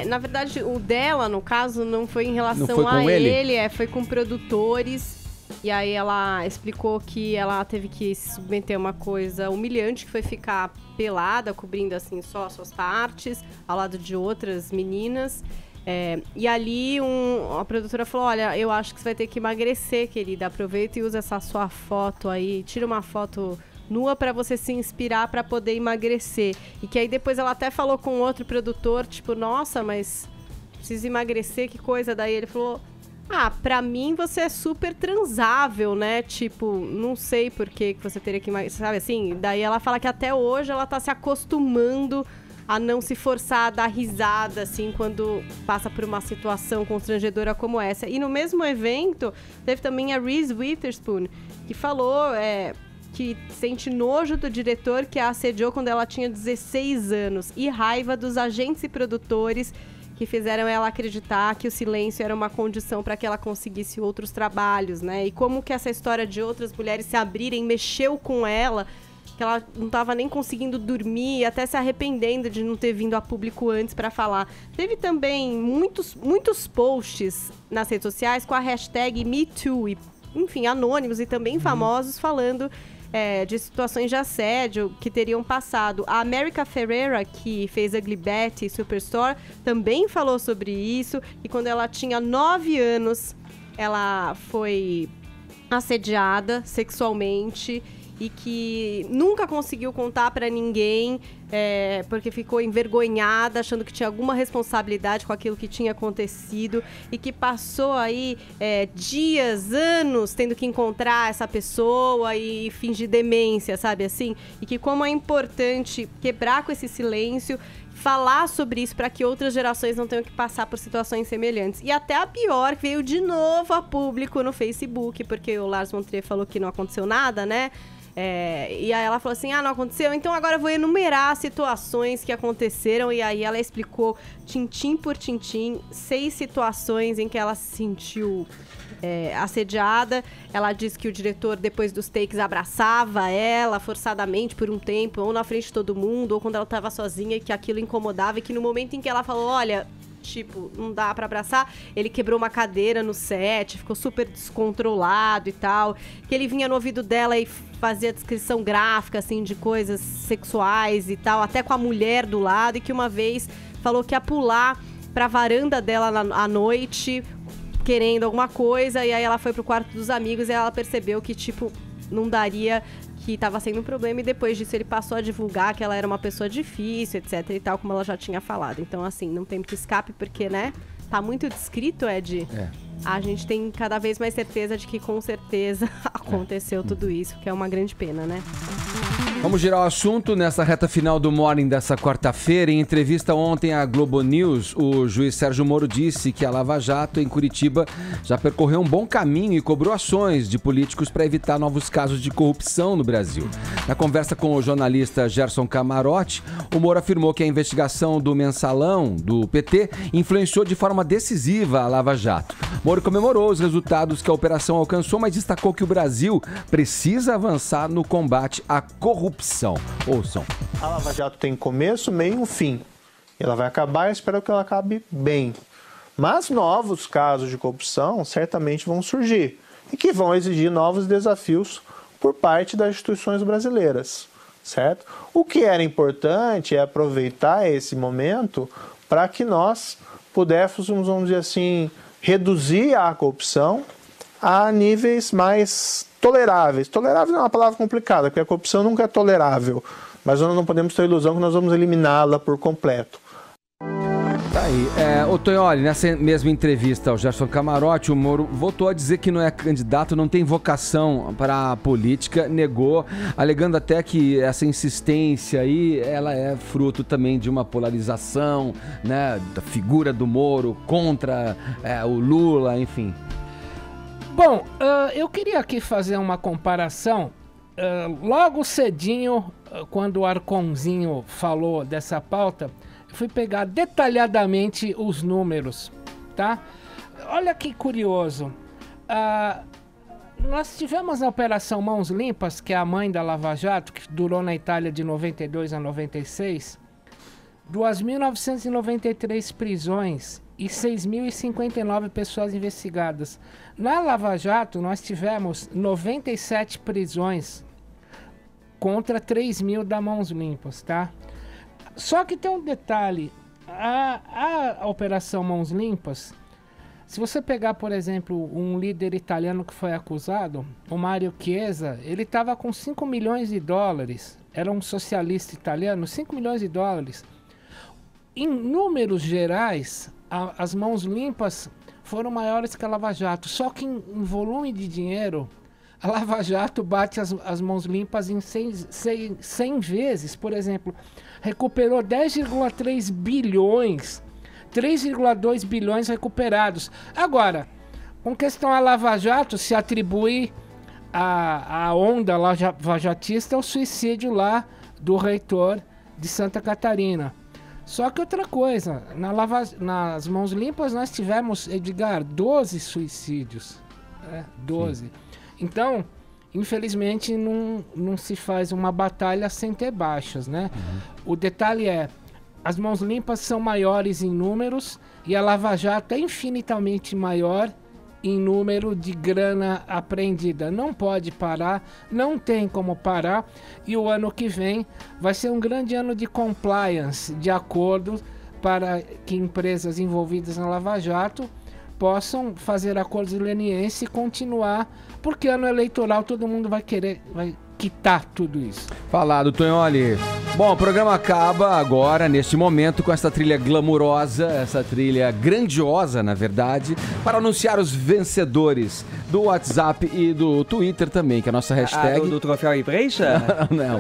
Na verdade, o dela, no caso, não foi em relação a ele, foi com produtores. E aí ela explicou que ela teve que se submeter a uma coisa humilhante, que foi ficar pelada, cobrindo assim só suas partes, ao lado de outras meninas. E ali a produtora falou, olha, eu acho que você vai ter que emagrecer, querida. Aproveita e usa essa sua foto aí, tira uma foto nua pra você se inspirar pra poder emagrecer. E que aí depois ela até falou com outro produtor, tipo, nossa, mas preciso emagrecer, que coisa. Daí ele falou... pra mim você é super transável, né? Tipo, não sei por que você teria que... Sabe assim? Daí ela fala que até hoje ela tá se acostumando a não se forçar a dar risada, assim, quando passa por uma situação constrangedora como essa. E no mesmo evento, teve também a Reese Witherspoon, que falou que sente nojo do diretor que a assediou quando ela tinha 16 anos e raiva dos agentes e produtores que fizeram ela acreditar que o silêncio era uma condição para que ela conseguisse outros trabalhos, né? E como que essa história de outras mulheres se abrirem mexeu com ela, que ela não estava nem conseguindo dormir e até se arrependendo de não ter vindo a público antes para falar. Teve também muitos posts nas redes sociais com a hashtag MeToo, enfim, anônimos e também famosos falando de situações de assédio que teriam passado. A America Ferrera, que fez Ugly Betty e Superstore, também falou sobre isso. E quando ela tinha 9 anos, ela foi assediada sexualmente e que nunca conseguiu contar pra ninguém, porque ficou envergonhada, achando que tinha alguma responsabilidade com aquilo que tinha acontecido e que passou aí dias, anos tendo que encontrar essa pessoa e fingir demência, sabe assim? E que como é importante quebrar com esse silêncio, falar sobre isso para que outras gerações não tenham que passar por situações semelhantes. E até a pior, que veio de novo a público no Facebook, porque o Lars von Trier falou que não aconteceu nada, né? E aí ela falou assim, não aconteceu, então agora eu vou enumerar situações que aconteceram. E aí ela explicou, tintim por tintim, 6 situações em que ela se sentiu assediada. Ela disse que o diretor, depois dos takes, abraçava ela forçadamente por um tempo, ou na frente de todo mundo, ou quando ela estava sozinha, e que aquilo incomodava, e que no momento em que ela falou, olha... tipo, não dá pra abraçar, ele quebrou uma cadeira no set, ficou super descontrolado e tal, que ele vinha no ouvido dela e fazia descrição gráfica, assim, de coisas sexuais e tal, até com a mulher do lado, e que uma vez falou que ia pular pra varanda dela à noite, querendo alguma coisa, e aí ela foi pro quarto dos amigos e ela percebeu que, tipo, não daria... que estava sendo um problema, e depois disso ele passou a divulgar que ela era uma pessoa difícil, etc e tal, como ela já tinha falado. Então, assim, não tem muito escape, porque, né, tá muito descrito, Ed. A gente tem cada vez mais certeza de que, com certeza, aconteceu tudo isso, que é uma grande pena, né? Vamos girar o assunto nessa reta final do Morning dessa quarta-feira. Em entrevista ontem à Globo News, o juiz Sérgio Moro disse que a Lava Jato, em Curitiba, já percorreu um bom caminho e cobrou ações de políticos para evitar novos casos de corrupção no Brasil. Na conversa com o jornalista Gerson Camarote, o Moro afirmou que a investigação do mensalão do PT influenciou de forma decisiva a Lava Jato. Moro comemorou os resultados que a operação alcançou, mas destacou que o Brasil precisa avançar no combate à corrupção. Ouçam. A Lava Jato tem começo, meio e um fim. Ela vai acabar e espero que ela acabe bem. Mas novos casos de corrupção certamente vão surgir e que vão exigir novos desafios por parte das instituições brasileiras, certo? O que era importante é aproveitar esse momento para que nós pudéssemos, vamos dizer assim, reduzir a corrupção a níveis mais toleráveis. Tolerável é uma palavra complicada, porque a corrupção nunca é tolerável, mas nós não podemos ter a ilusão que nós vamos eliminá-la por completo. Tá aí. Ô Tonholi, nessa mesma entrevista ao Gerson Camarote, o Moro voltou a dizer que não é candidato, não tem vocação para a política, negou, alegando até que essa insistência aí, ela é fruto também de uma polarização, né, da figura do Moro contra o Lula, enfim. Bom, eu queria aqui fazer uma comparação. Logo cedinho, quando o Arconzinho falou dessa pauta, fui pegar detalhadamente os números, tá? Olha que curioso. Nós tivemos a Operação Mãos Limpas, que é a mãe da Lava Jato, que durou na Itália de 92 a 96, 2.993 prisões e 6.059 pessoas investigadas. Na Lava Jato, nós tivemos 97 prisões contra 3.000 da Mãos Limpas, tá? Só que tem um detalhe, a Operação Mãos Limpas, se você pegar, por exemplo, um líder italiano que foi acusado, o Mário Chiesa, ele estava com 5 milhões de dólares, era um socialista italiano, 5 milhões de dólares. Em números gerais, as Mãos Limpas foram maiores que a Lava Jato, só que em volume de dinheiro, a Lava Jato bate as Mãos Limpas em 100 vezes. Por exemplo, recuperou 10,3 bilhões, 3,2 bilhões recuperados. Agora, com questão a Lava Jato, se atribui a onda lavajatista ao suicídio lá do reitor de Santa Catarina. Só que outra coisa, nas Mãos Limpas nós tivemos, Edgar, 12 suicídios. 12. Sim. Então, infelizmente, não se faz uma batalha sem ter baixas, né? Uhum. O detalhe é, as Mãos Limpas são maiores em números e a Lava Jato é infinitamente maior em número de grana apreendida. Não pode parar, não tem como parar, e o ano que vem vai ser um grande ano de compliance, de acordo para que empresas envolvidas na Lava Jato possam fazer acordos de leniência e continuar, porque ano eleitoral todo mundo vai quitar tudo isso. Falado, Tonholi. Bom, o programa acaba agora, neste momento, com essa trilha glamurosa, essa trilha grandiosa, na verdade, para anunciar os vencedores do WhatsApp e do Twitter também, que é a nossa hashtag... do troféu imprensa? Não,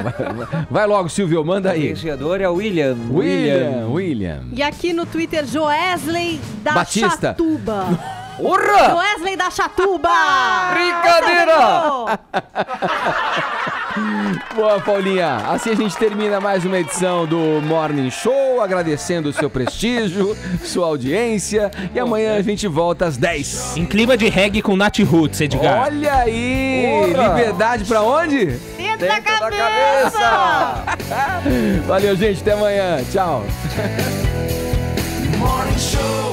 vai logo, Silvio, manda aí. O vencedor é o William. E aqui no Twitter, Joesley da Batista. Chatuba. Urra! Joesley da Chatuba! Brincadeira! Boa, Paulinha. Assim a gente termina mais uma edição do Morning Show, agradecendo o seu prestígio, sua audiência. E amanhã a gente volta às 10. Em clima de reggae com Nat Roots, Edgar. Olha aí! Porra. Liberdade pra onde? Dentro da cabeça! Valeu, gente. Até amanhã. Tchau. Morning Show.